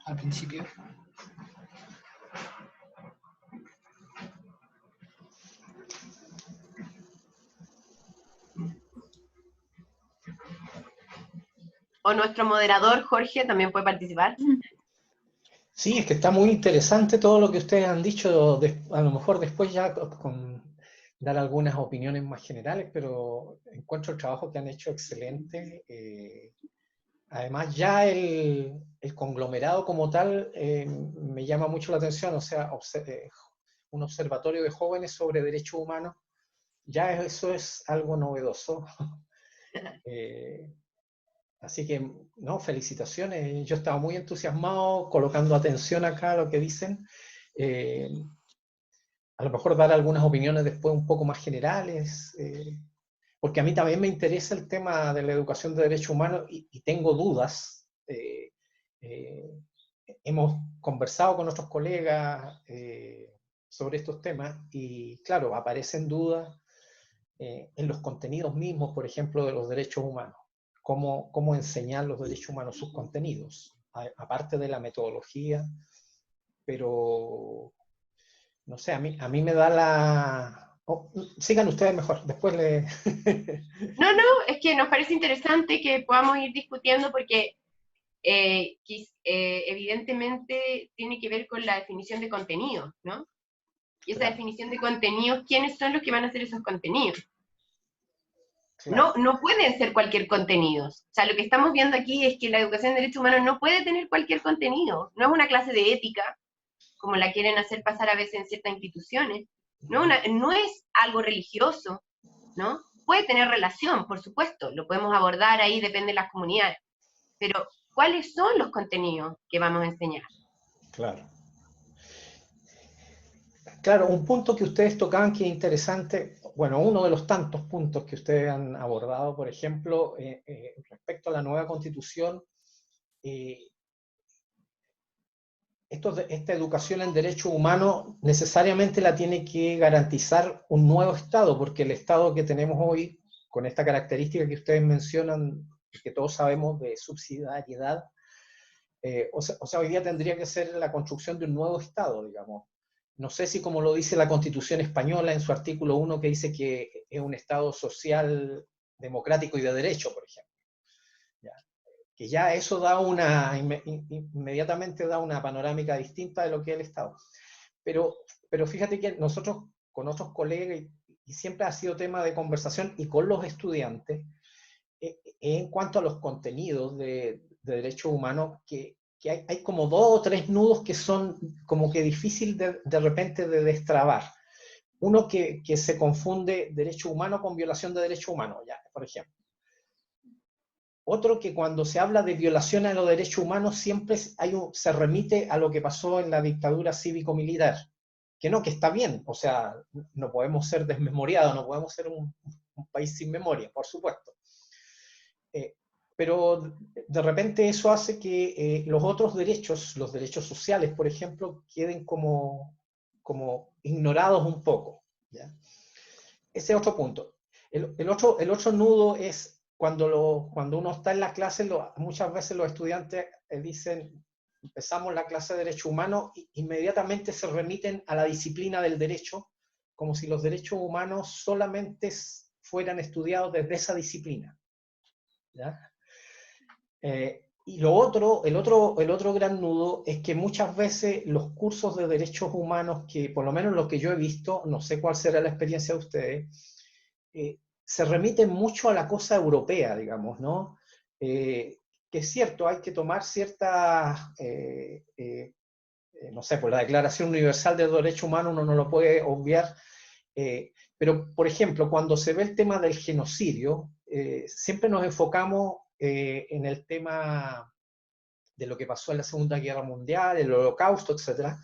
al principio. O nuestro moderador, Jorge, también puede participar. Sí, es que está muy interesante todo lo que ustedes han dicho, a lo mejor después ya dar algunas opiniones más generales, pero encuentro el trabajo que han hecho excelente. Además ya el conglomerado como tal me llama mucho la atención, o sea, un observatorio de jóvenes sobre derechos humanos, ya eso es algo novedoso. Así que, no, felicitaciones. Yo estaba muy entusiasmado, colocando atención acá a lo que dicen. A lo mejor dar algunas opiniones después un poco más generales, porque a mí también me interesa el tema de la educación de derechos humanos y tengo dudas. Hemos conversado con nuestros colegas sobre estos temas y, claro, aparecen dudas en los contenidos mismos, por ejemplo, de los derechos humanos. Cómo enseñar los derechos humanos, sus contenidos, aparte de la metodología, pero no sé, a mí me da la... Oh, sigan ustedes mejor, después le... No, es que nos parece interesante que podamos ir discutiendo porque evidentemente tiene que ver con la definición de contenidos, ¿no? Y esa definición de contenidos, ¿quiénes son los que van a hacer esos contenidos? Claro. No pueden ser cualquier contenido. O sea, lo que estamos viendo aquí es que la educación de derechos humanos no puede tener cualquier contenido. No es una clase de ética, como la quieren hacer pasar a veces en ciertas instituciones. No es algo religioso, ¿no? Puede tener relación, por supuesto, lo podemos abordar ahí, depende de las comunidades. Pero, ¿cuáles son los contenidos que vamos a enseñar? Claro. Claro, un punto que ustedes tocaban que es interesante, bueno, uno de los tantos puntos que ustedes han abordado, por ejemplo, respecto a la nueva Constitución, esta educación en derechos humanos necesariamente la tiene que garantizar un nuevo Estado, porque el Estado que tenemos hoy, con esta característica que ustedes mencionan, que todos sabemos de subsidiariedad, o sea, hoy día tendría que ser la construcción de un nuevo Estado, digamos. No sé si como lo dice la Constitución española en su artículo 1, que dice que es un Estado social, democrático y de derecho, por ejemplo. Que ya eso da inmediatamente da una panorámica distinta de lo que es el Estado. Pero fíjate que nosotros con otros colegas, y siempre ha sido tema de conversación, y con los estudiantes, en cuanto a los contenidos de derechos humanos, que hay como 2 o 3 nudos que son como que difícil de repente de destrabar. Uno que se confunde derecho humano con violación de derechos humanos, ya, por ejemplo. Otro que cuando se habla de violación a los derechos humanos siempre se remite a lo que pasó en la dictadura cívico-militar. Que está bien, o sea, no podemos ser desmemoriados, no podemos ser un país sin memoria, por supuesto. Pero de repente eso hace que los otros derechos, los derechos sociales, por ejemplo, queden como ignorados un poco, ¿ya? Ese es otro punto. El otro nudo es cuando uno está en la clase, muchas veces los estudiantes dicen, empezamos la clase de Derechos Humanos, inmediatamente se remiten a la disciplina del derecho, como si los derechos humanos solamente fueran estudiados desde esa disciplina, ¿ya? Y el otro gran nudo es que muchas veces los cursos de derechos humanos, que por lo menos lo que yo he visto, no sé cuál será la experiencia de ustedes, se remiten mucho a la cosa europea, digamos, ¿no? Que es cierto, hay que tomar ciertas, no sé, por la Declaración Universal de los Derechos Humanos uno no lo puede obviar, pero, por ejemplo, cuando se ve el tema del genocidio, siempre nos enfocamos en el tema de lo que pasó en la Segunda Guerra Mundial, el Holocausto, etc.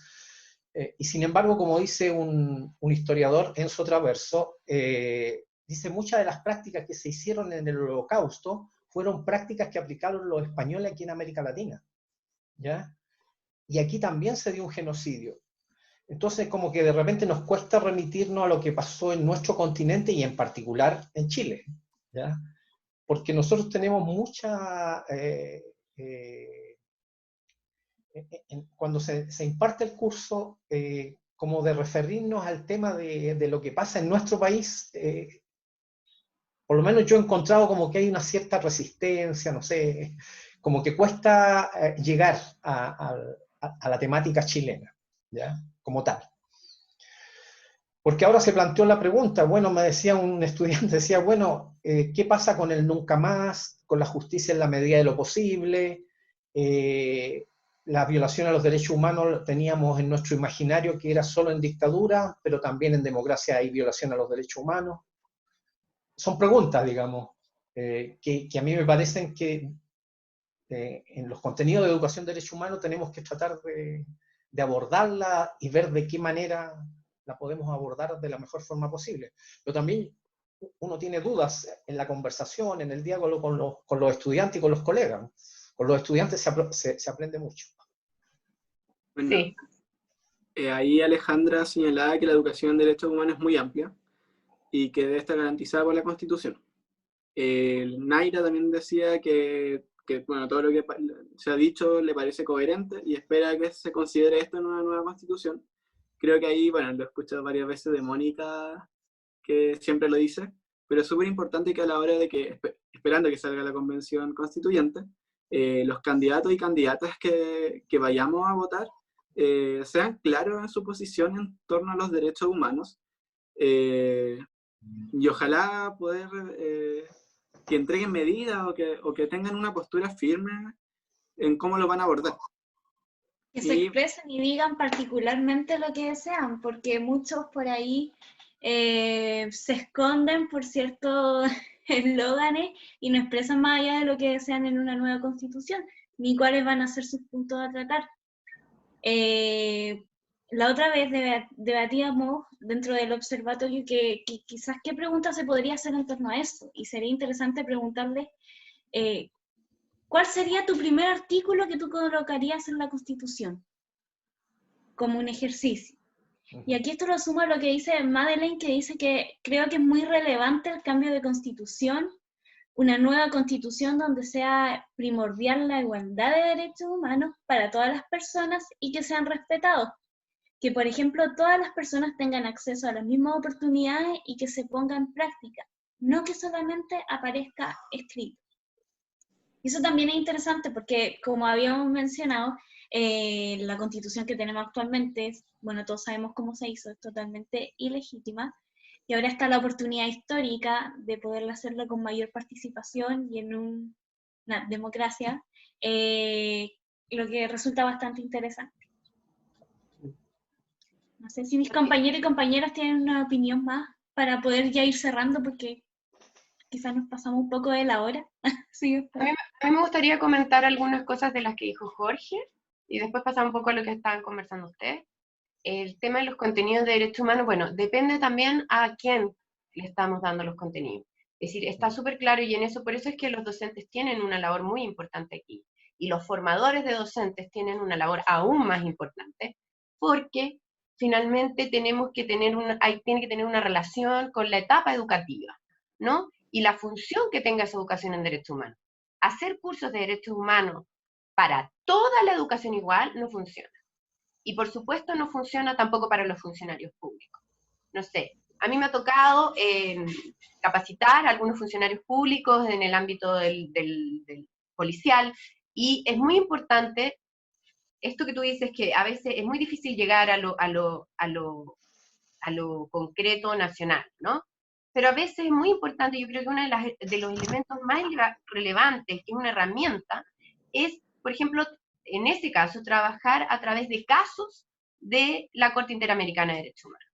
Y sin embargo, como dice un historiador, Enzo Traverso, dice muchas de las prácticas que se hicieron en el Holocausto fueron prácticas que aplicaron los españoles aquí en América Latina, ¿ya? Y aquí también se dio un genocidio. Entonces, como que de repente nos cuesta remitirnos a lo que pasó en nuestro continente y en particular en Chile, ¿ya? Porque nosotros tenemos mucha... cuando se imparte el curso, como de referirnos al tema de lo que pasa en nuestro país, por lo menos yo he encontrado como que hay una cierta resistencia, no sé, como que cuesta llegar a la temática chilena, ¿ya? Como tal. Porque ahora se planteó la pregunta, bueno, me decía un estudiante, decía, bueno, ¿qué pasa con el nunca más, con la justicia en la medida de lo posible? La violación a los derechos humanos teníamos en nuestro imaginario que era solo en dictadura, pero también en democracia hay violación a los derechos humanos. Son preguntas, digamos, que a mí me parecen que en los contenidos de educación de derechos humanos tenemos que tratar de abordarla y ver de qué manera la podemos abordar de la mejor forma posible. Pero también uno tiene dudas en la conversación, en el diálogo con los estudiantes y con los colegas. Con los estudiantes se aprende mucho. Bueno, Sí. Ahí Alejandra señalaba que la educación en derechos humanos es muy amplia y que debe estar garantizada por la Constitución. Naira también decía que bueno, todo lo que se ha dicho le parece coherente y espera que se considere esto en una nueva Constitución. Creo que ahí, bueno, lo he escuchado varias veces de Mónica, que siempre lo dice, pero es súper importante que a la hora de que, esperando que salga la Convención Constituyente, los candidatos y candidatas que vayamos a votar sean claros en su posición en torno a los derechos humanos, y ojalá poder que entreguen medidas o que tengan una postura firme en cómo lo van a abordar. Que se expresen y digan particularmente lo que desean, porque muchos por ahí se esconden por ciertos eslóganes y no expresan más allá de lo que desean en una nueva constitución, ni cuáles van a ser sus puntos a tratar. La otra vez debatíamos dentro del observatorio que quizás qué pregunta se podría hacer en torno a eso, y sería interesante preguntarle ¿cuál sería tu primer artículo que tú colocarías en la Constitución? Como un ejercicio. Y aquí esto lo sumo a lo que dice Madeleine, que dice que creo que es muy relevante el cambio de constitución, una nueva constitución donde sea primordial la igualdad de derechos humanos para todas las personas y que sean respetados. Que, por ejemplo, todas las personas tengan acceso a las mismas oportunidades y que se ponga en práctica, no que solamente aparezca escrito. Y eso también es interesante porque, como habíamos mencionado, la constitución que tenemos actualmente, bueno, todos sabemos cómo se hizo, es totalmente ilegítima, y ahora está la oportunidad histórica de poder hacerlo con mayor participación y en una democracia, lo que resulta bastante interesante. No sé si mis compañeros y compañeras tienen una opinión más para poder ya ir cerrando, porque quizás nos pasamos un poco de la hora. Sí, a mí me gustaría comentar algunas cosas de las que dijo Jorge y después pasar un poco a lo que estaban conversando ustedes. El tema de los contenidos de derechos humanos, bueno, depende también a quién le estamos dando los contenidos. Es decir, está súper claro y en eso, por eso es que los docentes tienen una labor muy importante aquí. Y los formadores de docentes tienen una labor aún más importante, porque finalmente tenemos que tener tiene que tener una relación con la etapa educativa, ¿no? Y la función que tenga esa educación en derechos humanos. Hacer cursos de derechos humanos para toda la educación igual no funciona. Y por supuesto no funciona tampoco para los funcionarios públicos. No sé, a mí me ha tocado capacitar a algunos funcionarios públicos en el ámbito del policial, y es muy importante esto que tú dices, que a veces es muy difícil llegar a lo concreto nacional, ¿no? Pero a veces es muy importante, yo creo que uno de los elementos más relevantes, que es una herramienta, es, por ejemplo, en ese caso, trabajar a través de casos de la Corte Interamericana de Derechos Humanos.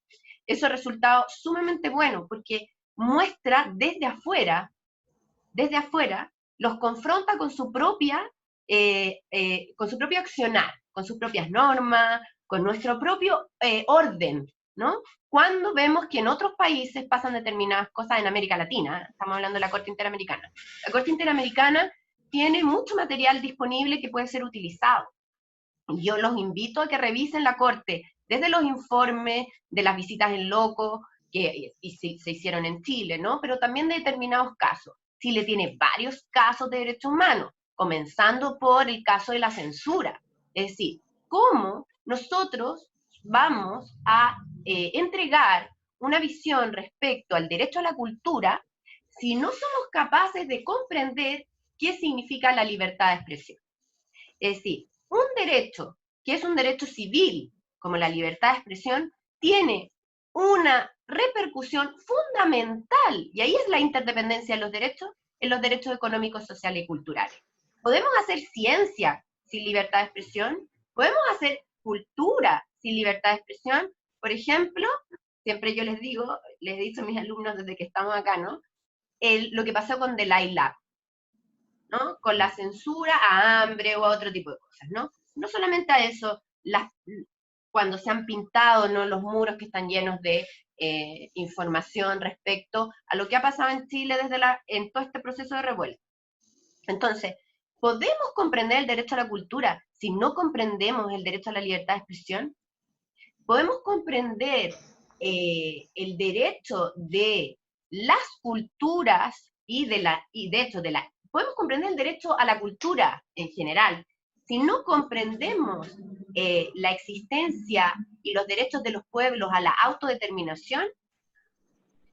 Eso ha resultado sumamente bueno, porque muestra desde afuera, los confronta con su propia accionar, con sus propias normas, con nuestro propio orden, ¿no? Cuando vemos que en otros países pasan determinadas cosas, en América Latina, estamos hablando de la Corte Interamericana. La Corte Interamericana tiene mucho material disponible que puede ser utilizado. Yo los invito a que revisen la Corte, desde los informes de las visitas en loco, que se hicieron en Chile, ¿no? Pero también de determinados casos. Chile tiene varios casos de derechos humanos, comenzando por el caso de la censura. Es decir, cómo nosotros vamos a entregar una visión respecto al derecho a la cultura si no somos capaces de comprender qué significa la libertad de expresión. Es decir, un derecho que es un derecho civil, como la libertad de expresión, tiene una repercusión fundamental, y ahí es la interdependencia de los derechos, en los derechos económicos, sociales y culturales. Podemos hacer ciencia sin libertad de expresión, podemos hacer cultura sin libertad de expresión. Por ejemplo, siempre yo les he dicho a mis alumnos desde que estamos acá, ¿no? Lo que pasó con Dalai Lama, ¿no? Con la censura a hambre o a otro tipo de cosas, ¿no? No solamente a eso, cuando se han pintado, ¿no?, los muros que están llenos de información respecto a lo que ha pasado en Chile en todo este proceso de revuelta. Entonces, ¿podemos comprender el derecho a la cultura si no comprendemos el derecho a la libertad de expresión? ¿Podemos comprender el derecho de las culturas podemos comprender el derecho a la cultura en general si no comprendemos la existencia y los derechos de los pueblos a la autodeterminación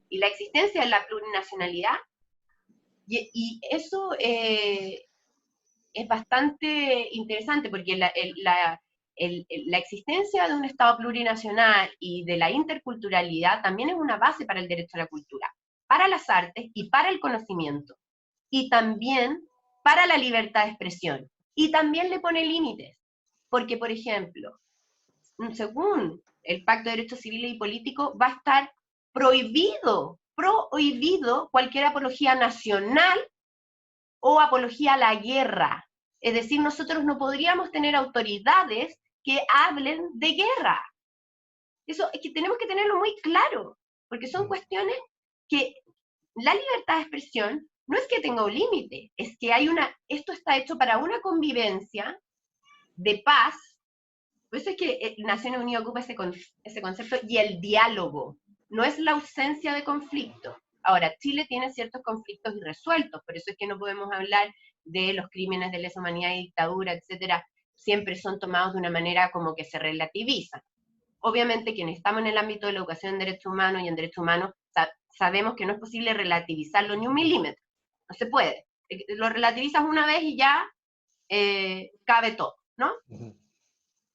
y la existencia de la plurinacionalidad? Y eso es bastante interesante, porque la existencia de un Estado plurinacional y de la interculturalidad también es una base para el derecho a la cultura, para las artes y para el conocimiento, y también para la libertad de expresión, y también le pone límites, porque, por ejemplo, según el Pacto de Derechos Civiles y Políticos, va a estar prohibido cualquier apología nacional o apología a la guerra. Es decir, nosotros no podríamos tener autoridades que hablen de guerra. Eso es que tenemos que tenerlo muy claro, porque son cuestiones que la libertad de expresión no es que tenga un límite, es que esto está hecho para una convivencia de paz. Por eso es que Naciones Unidas ocupa ese concepto, y el diálogo, no es la ausencia de conflicto. Ahora, Chile tiene ciertos conflictos irresueltos, por eso es que no podemos hablar de los crímenes de lesa humanidad y dictadura, etcétera, siempre son tomados de una manera como que se relativizan. Obviamente, quienes estamos en el ámbito de la educación en derechos humanos y en derechos humanos, sabemos que no es posible relativizarlo ni un milímetro, no se puede. Lo relativizas una vez y ya cabe todo, ¿no? Uh-huh.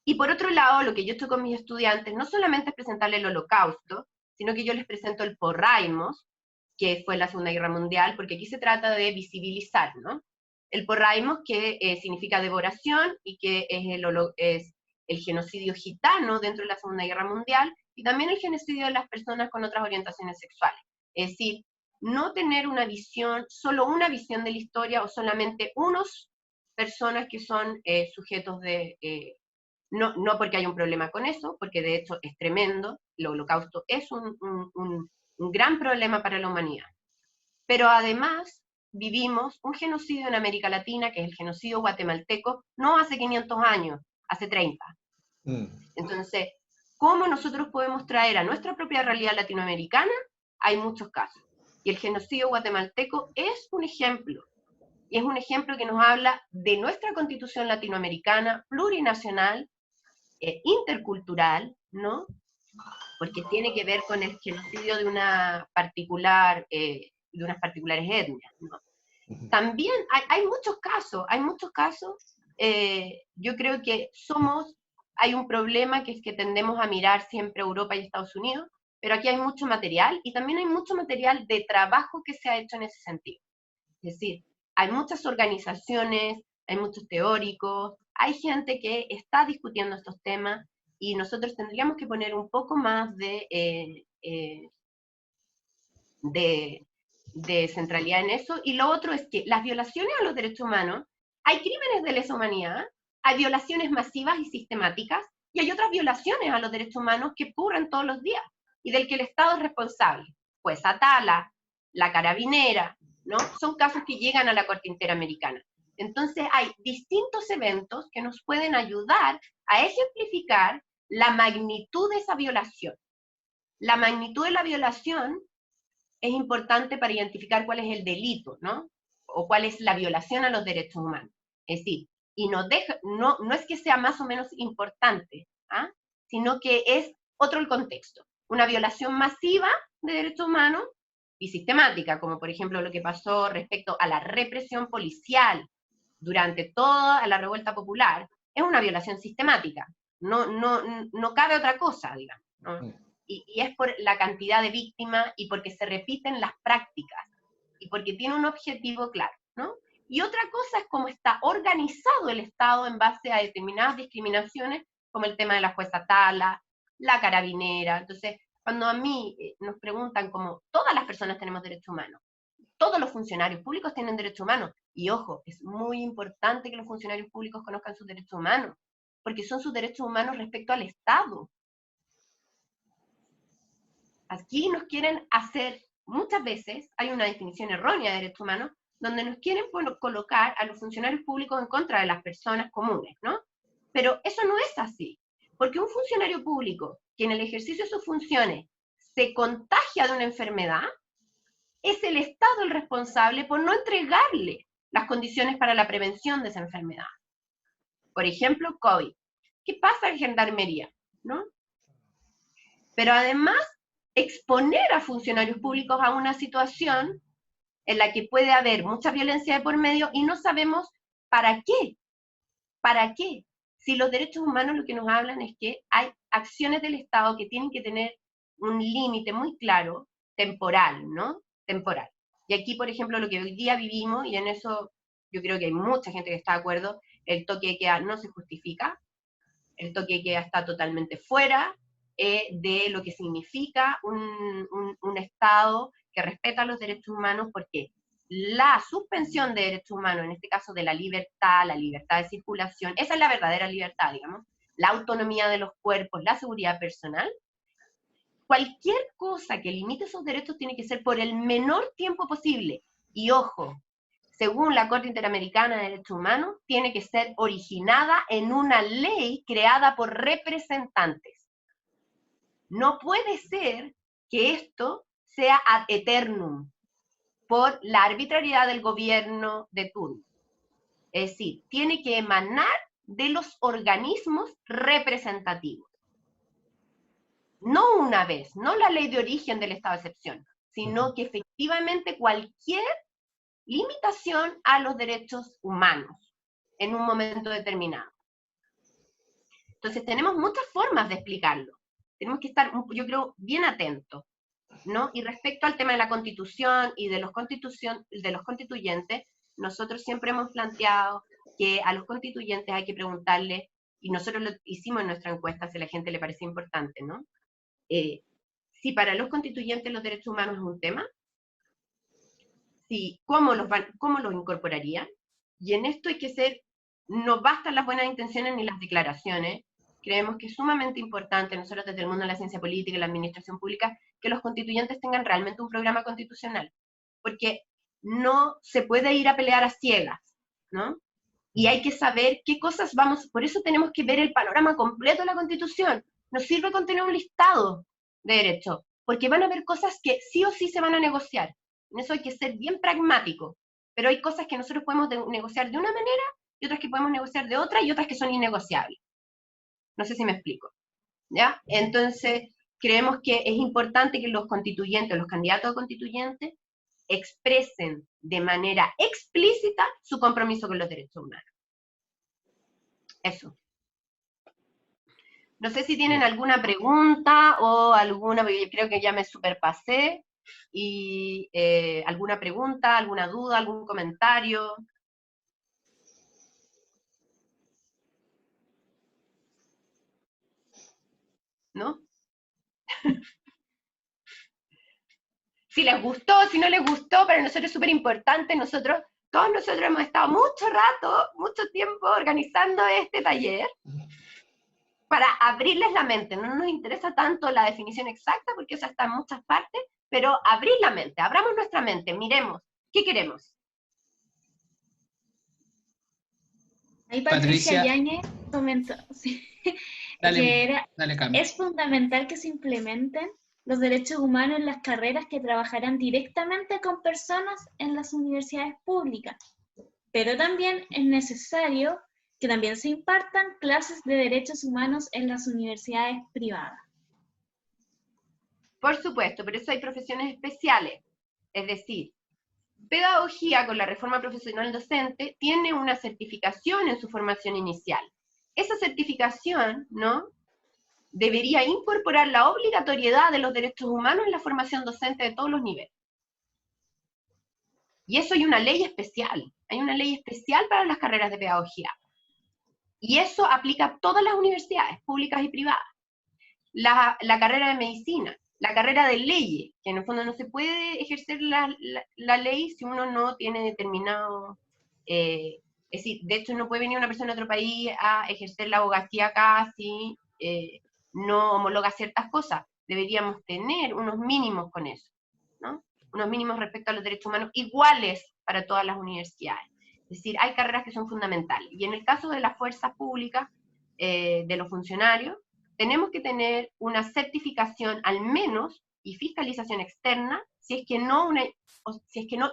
Y por otro lado, lo que yo estoy con mis estudiantes no solamente es presentarles el Holocausto, sino que yo les presento el Porraimos, que fue la Segunda Guerra Mundial, porque aquí se trata de visibilizar, ¿no? El Porraimos, que significa devoración, y que es el genocidio gitano dentro de la Segunda Guerra Mundial, y también el genocidio de las personas con otras orientaciones sexuales. Es decir, no tener solo una visión de la historia, o solamente unas personas que son sujetos de... no porque hay un problema con eso, porque de hecho es tremendo, el Holocausto es un gran problema para la humanidad. Pero además vivimos un genocidio en América Latina, que es el genocidio guatemalteco, no hace 500 años, hace 30. Entonces, ¿cómo nosotros podemos traer a nuestra propia realidad latinoamericana? Hay muchos casos. Y el genocidio guatemalteco es un ejemplo y es un ejemplo que nos habla de nuestra constitución latinoamericana, plurinacional, intercultural, ¿no? Porque tiene que ver con el genocidio de unas particulares etnias, ¿no? También hay muchos casos, yo creo que hay un problema que es que tendemos a mirar siempre Europa y Estados Unidos, pero aquí hay mucho material, y también hay mucho material de trabajo que se ha hecho en ese sentido. Es decir, hay muchas organizaciones, hay muchos teóricos, hay gente que está discutiendo estos temas, y nosotros tendríamos que poner un poco más de centralidad en eso. Y lo otro es que las violaciones a los derechos humanos, hay crímenes de lesa humanidad, hay violaciones masivas y sistemáticas, y hay otras violaciones a los derechos humanos que ocurren todos los días, y del que el Estado es responsable. Pues Atala, la Carabinera, ¿no? Son casos que llegan a la Corte Interamericana. Entonces hay distintos eventos que nos pueden ayudar a ejemplificar la magnitud de esa violación. La magnitud de la violación es importante para identificar cuál es el delito, ¿no? O cuál es la violación a los derechos humanos. Es decir, y no es que sea más o menos importante, ¿ah? Sino que es otro el contexto. Una violación masiva de derechos humanos y sistemática, como por ejemplo lo que pasó respecto a la represión policial durante toda la revuelta popular, es una violación sistemática. No cabe otra cosa, digamos, ¿no? Y es por la cantidad de víctimas y porque se repiten las prácticas y porque tiene un objetivo claro, ¿no? Y otra cosa es cómo está organizado el Estado en base a determinadas discriminaciones, como el tema de la jueza Tala, la Carabinera. Entonces, cuando a mí nos preguntan como todas las personas tenemos derechos humanos, todos los funcionarios públicos tienen derechos humanos, y ojo, es muy importante que los funcionarios públicos conozcan sus derechos humanos, porque son sus derechos humanos respecto al Estado. Aquí nos quieren hacer, muchas veces, hay una definición errónea de derechos humanos, donde nos quieren colocar a los funcionarios públicos en contra de las personas comunes, ¿no? Pero eso no es así, porque un funcionario público que en el ejercicio de sus funciones se contagia de una enfermedad, es el Estado el responsable por no entregarle las condiciones para la prevención de esa enfermedad. Por ejemplo, COVID. ¿Qué pasa en Gendarmería? ¿No? Pero además, exponer a funcionarios públicos a una situación en la que puede haber mucha violencia de por medio y no sabemos para qué. ¿Para qué? Si los derechos humanos lo que nos hablan es que hay acciones del Estado que tienen que tener un límite muy claro, temporal, ¿no? Temporal. Y aquí, por ejemplo, lo que hoy día vivimos, y en eso yo creo que hay mucha gente que está de acuerdo, el toque de queda no se justifica, el toque de queda está totalmente fuera de lo que significa un Estado que respeta los derechos humanos, porque la suspensión de derechos humanos, en este caso de la libertad de circulación, esa es la verdadera libertad, digamos, la autonomía de los cuerpos, la seguridad personal. Cualquier cosa que limite esos derechos tiene que ser por el menor tiempo posible. Y ojo, según la Corte Interamericana de Derechos Humanos, tiene que ser originada en una ley creada por representantes. No puede ser que esto sea ad eternum, por la arbitrariedad del gobierno de turno. Es decir, tiene que emanar de los organismos representativos. No una vez, no la ley de origen del estado de excepción, sino que efectivamente cualquier limitación a los derechos humanos en un momento determinado. Entonces tenemos muchas formas de explicarlo. Tenemos que estar, yo creo, bien atentos, ¿no? Y respecto al tema de la Constitución y de los constituyentes, nosotros siempre hemos planteado que a los constituyentes hay que preguntarle, y nosotros lo hicimos en nuestra encuesta, si a la gente le parece importante, ¿no? Si para los constituyentes los derechos humanos es un tema, ¿cómo los incorporarían? Y en esto hay que ser, no bastan las buenas intenciones ni las declaraciones. Creemos que es sumamente importante, nosotros desde el mundo de la ciencia política y la administración pública, que los constituyentes tengan realmente un programa constitucional, porque no se puede ir a pelear a ciegas, ¿no? Y hay que saber qué cosas por eso tenemos que ver el panorama completo de la Constitución. Nos sirve con tener un listado de derechos, porque van a haber cosas que sí o sí se van a negociar. En eso hay que ser bien pragmático. pero hay cosas que nosotros podemos negociar de una manera y otras que podemos negociar de otra y otras que son innegociables. No sé si me explico, ¿ya? Entonces, creemos que es importante que los constituyentes, los candidatos a constituyentes, expresen de manera explícita su compromiso con los derechos humanos. Eso. No sé si tienen alguna pregunta o alguna, porque yo creo que ya me superpasé, y alguna pregunta, alguna duda, algún comentario. ¿No? Si les gustó, si no les gustó, para nosotros es súper importante, todos nosotros hemos estado mucho rato, mucho tiempo organizando este taller para abrirles la mente. No nos interesa tanto la definición exacta, porque esa está en muchas partes, pero abrir la mente, abramos nuestra mente, miremos, ¿qué queremos? Ahí Patricia Yáñez comentó que es fundamental que se implementen los derechos humanos en las carreras que trabajarán directamente con personas en las universidades públicas, pero también es necesario que también se impartan clases de derechos humanos en las universidades privadas. Por supuesto, pero eso hay profesiones especiales, es decir, pedagogía con la reforma profesional docente tiene una certificación en su formación inicial. Esa certificación, ¿no?, debería incorporar la obligatoriedad de los derechos humanos en la formación docente de todos los niveles. Y eso hay una ley especial para las carreras de pedagogía. Y eso aplica a todas las universidades, públicas y privadas. La carrera de medicina, la carrera de leyes, que en el fondo no se puede ejercer la ley si uno no tiene determinado... es decir, de hecho no puede venir una persona de otro país a ejercer la abogacía acá si no homologa ciertas cosas. Deberíamos tener unos mínimos con eso, ¿no? Unos mínimos respecto a los derechos humanos iguales para todas las universidades. Es decir, hay carreras que son fundamentales. Y en el caso de las fuerzas públicas, de los funcionarios, tenemos que tener una certificación al menos y fiscalización externa si es que no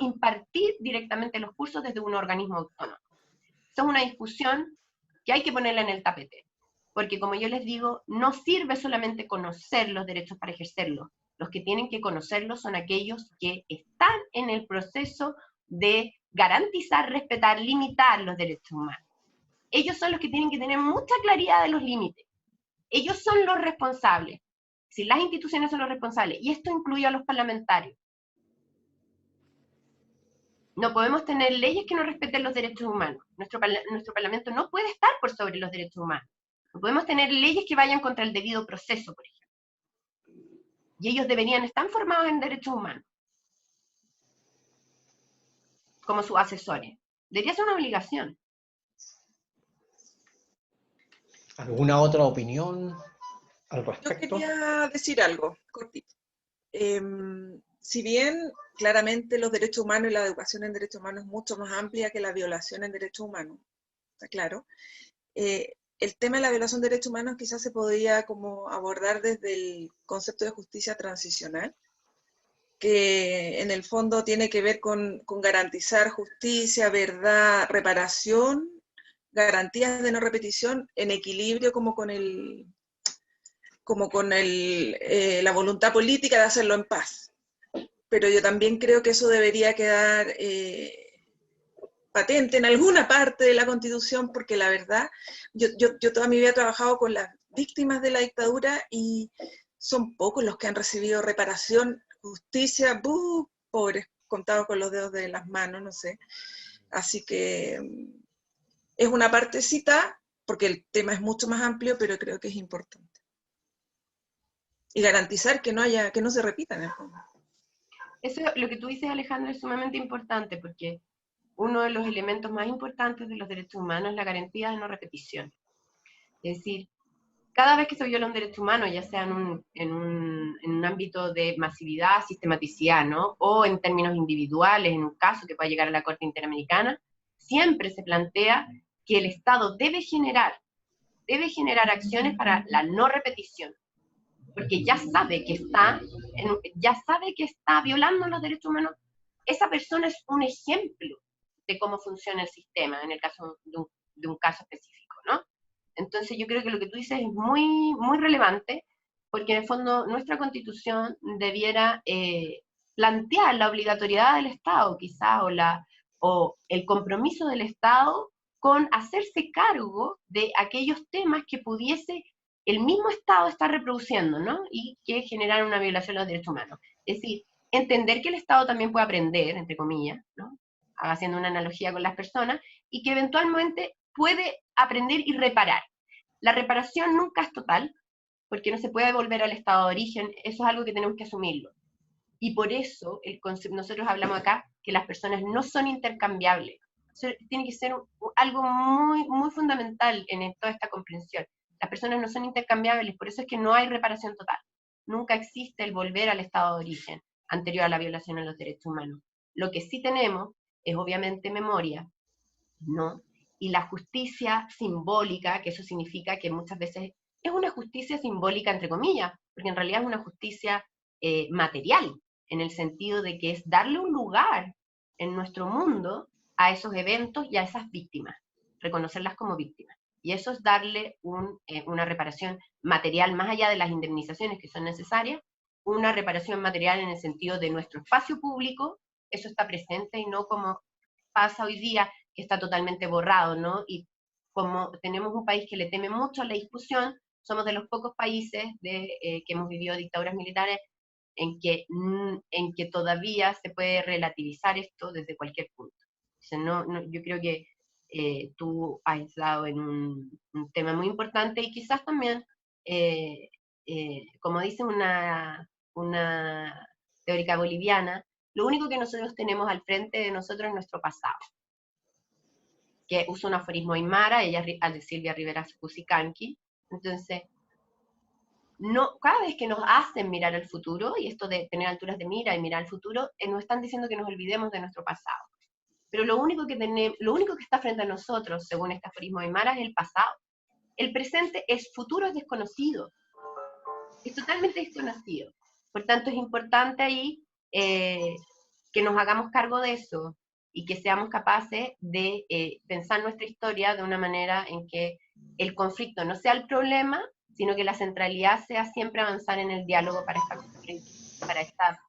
impartir directamente los cursos desde un organismo autónomo. Esa es una discusión que hay que ponerla en el tapete, porque como yo les digo, no sirve solamente conocer los derechos para ejercerlos. Los que tienen que conocerlos son aquellos que están en el proceso de garantizar, respetar, limitar los derechos humanos. Ellos son los que tienen que tener mucha claridad de los límites. Ellos son los responsables. Si las instituciones son los responsables, y esto incluye a los parlamentarios. No podemos tener leyes que no respeten los derechos humanos. Nuestro Parlamento no puede estar por sobre los derechos humanos. No podemos tener leyes que vayan contra el debido proceso, por ejemplo. Y ellos deberían estar formados en derechos humanos, como sus asesores. Debería ser una obligación. ¿Alguna otra opinión al respecto? Yo quería decir algo, cortito. Si bien claramente los derechos humanos y la educación en derechos humanos es mucho más amplia que la violación en derechos humanos, está claro, el tema de la violación de derechos humanos quizás se podría como abordar desde el concepto de justicia transicional, que en el fondo tiene que ver con garantizar justicia, verdad, reparación, garantías de no repetición en equilibrio como con la voluntad política de hacerlo en paz. Pero yo también creo que eso debería quedar patente en alguna parte de la Constitución, porque la verdad, yo toda mi vida he trabajado con las víctimas de la dictadura y son pocos los que han recibido reparación, justicia, pobres, contados con los dedos de las manos, no sé. Así que es una partecita, porque el tema es mucho más amplio, pero creo que es importante. Y garantizar que no se repita en el fondo. Eso, lo que tú dices, Alejandra, es sumamente importante, porque uno de los elementos más importantes de los derechos humanos es la garantía de no repetición. Es decir, cada vez que se viola un derecho humano, ya sea en un ámbito de masividad, sistematicidad, ¿no?, o en términos individuales, en un caso que pueda llegar a la Corte Interamericana, siempre se plantea que el Estado debe generar acciones para la no repetición, porque ya sabe que está violando los derechos humanos. Esa persona es un ejemplo de cómo funciona el sistema, en el caso de un caso específico, ¿no? Entonces yo creo que lo que tú dices es muy, muy relevante, porque en el fondo nuestra Constitución debiera plantear la obligatoriedad del Estado, quizá, o el compromiso del Estado con hacerse cargo de aquellos temas que pudiese el mismo Estado estar reproduciendo, ¿no? Y que generan una violación de los derechos humanos. Es decir, entender que el Estado también puede aprender, entre comillas, ¿no? Haciendo una analogía con las personas, y que eventualmente puede aprender y reparar. La reparación nunca es total, porque no se puede volver al estado de origen, eso es algo que tenemos que asumirlo. Y por eso nosotros hablamos acá que las personas no son intercambiables. Eso tiene que ser algo muy, muy fundamental en toda esta comprensión. Las personas no son intercambiables, por eso es que no hay reparación total. Nunca existe el volver al estado de origen anterior a la violación de los derechos humanos. Lo que sí tenemos es obviamente memoria, ¿no? Y la justicia simbólica, que eso significa que muchas veces es una justicia simbólica, entre comillas, porque en realidad es una justicia material, en el sentido de que es darle un lugar en nuestro mundo a esos eventos y a esas víctimas, reconocerlas como víctimas. Y eso es darle una reparación material, más allá de las indemnizaciones que son necesarias, una reparación material en el sentido de nuestro espacio público, eso está presente y no como pasa hoy día, que está totalmente borrado, ¿no? Y como tenemos un país que le teme mucho a la discusión, somos de los pocos países que hemos vivido dictaduras militares en que todavía se puede relativizar esto desde cualquier punto. O sea, yo creo que tú has dado en un tema muy importante y quizás también, como dice una teórica boliviana, lo único que nosotros tenemos al frente de nosotros es nuestro pasado, que usa un aforismo aymara, ella es Silvia Rivera Cusicanqui. Entonces, cada vez que nos hacen mirar al futuro, y esto de tener alturas de mira y mirar al futuro, nos están diciendo que nos olvidemos de nuestro pasado. Pero lo único que está frente a nosotros, según este aforismo aymara, es el pasado. El presente es futuro, es desconocido. Es totalmente desconocido. Por tanto, es importante ahí que nos hagamos cargo de eso y que seamos capaces de pensar nuestra historia de una manera en que el conflicto no sea el problema, sino que la centralidad sea siempre avanzar en el diálogo para esta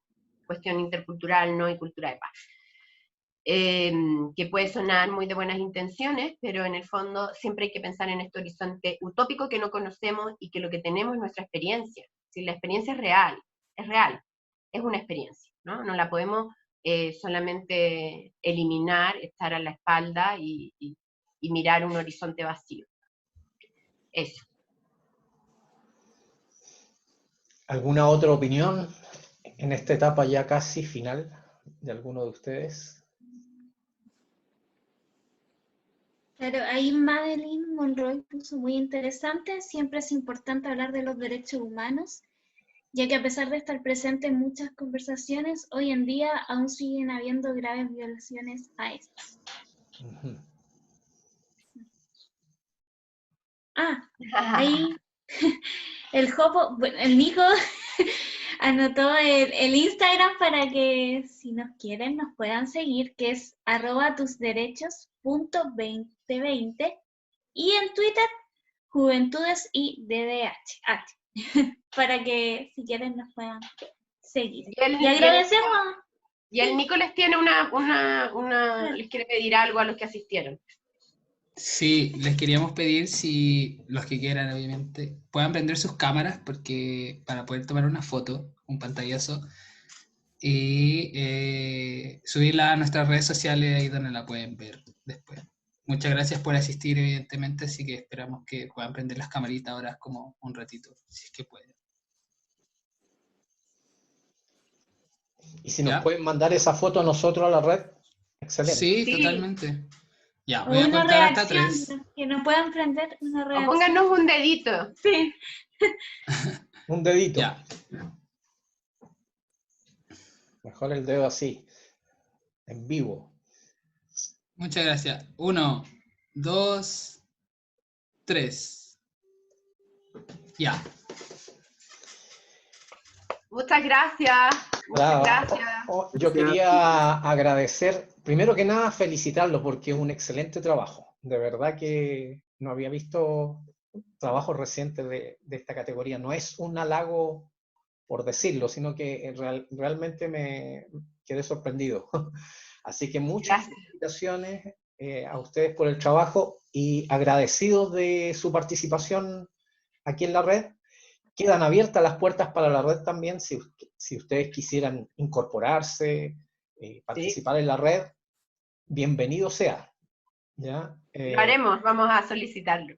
cuestión intercultural, ¿no? Y cultura de paz. Que puede sonar muy de buenas intenciones, pero en el fondo siempre hay que pensar en este horizonte utópico que no conocemos y que lo que tenemos es nuestra experiencia. Si la experiencia es real, es una experiencia, ¿no? No la podemos solamente eliminar, estar a la espalda y mirar un horizonte vacío. Eso. ¿Alguna otra opinión en esta etapa ya casi final de alguno de ustedes? Claro, ahí Madeline Monroy puso muy interesante, siempre es importante hablar de los derechos humanos, ya que a pesar de estar presente en muchas conversaciones, hoy en día aún siguen habiendo graves violaciones a estos. Uh-huh. Ahí el Jopo, bueno, el Nico anotó el Instagram para que si nos quieren nos puedan seguir, que es @tusderechos.2020 y en Twitter JuventudesIDDH para que si quieren nos puedan seguir. Y agradecemos. Y el Nico les tiene les quiere pedir algo a los que asistieron. Sí, les queríamos pedir, si los que quieran, obviamente, puedan prender sus cámaras para poder tomar una foto, un pantallazo, y subirla a nuestras redes sociales, ahí donde la pueden ver después. Muchas gracias por asistir, evidentemente, así que esperamos que puedan prender las camaritas ahora como un ratito, si es que pueden. Y si nos pueden mandar esa foto a nosotros a la red, excelente. Sí, totalmente. Ya, voy a contar hasta 3. Que no puedan prender una reacción. O pónganos un dedito. Sí. Un dedito. Ya. Mejor el dedo así, en vivo. Muchas gracias. 1, 2, 3. Ya. Muchas gracias. Muchas gracias. Yo quería agradecer primero que nada, felicitarlo porque es un excelente trabajo. De verdad que no había visto trabajos recientes de esta categoría. No es un halago por decirlo, sino que realmente me quedé sorprendido. Así que muchas felicitaciones a ustedes por el trabajo y agradecidos de su participación aquí en la red. Quedan abiertas las puertas para la red también, si ustedes quisieran incorporarse, participar en la red, bienvenido sea. ¿Ya? Lo haremos, vamos a solicitarlo.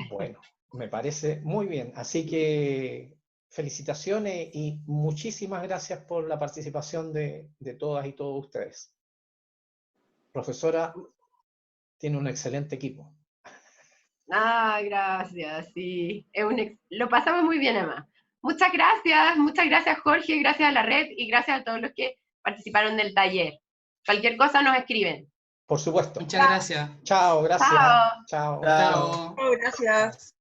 Bueno, me parece muy bien. Así que felicitaciones y muchísimas gracias por la participación de todas y todos ustedes. Profesora, tiene un excelente equipo. Ah, gracias, sí. Lo pasamos muy bien, además. Muchas gracias Jorge, gracias a la red y gracias a todos los que participaron del taller. Cualquier cosa nos escriben. Por supuesto. Muchas gracias. Chao, gracias. Chao. Chao. Chao. Gracias.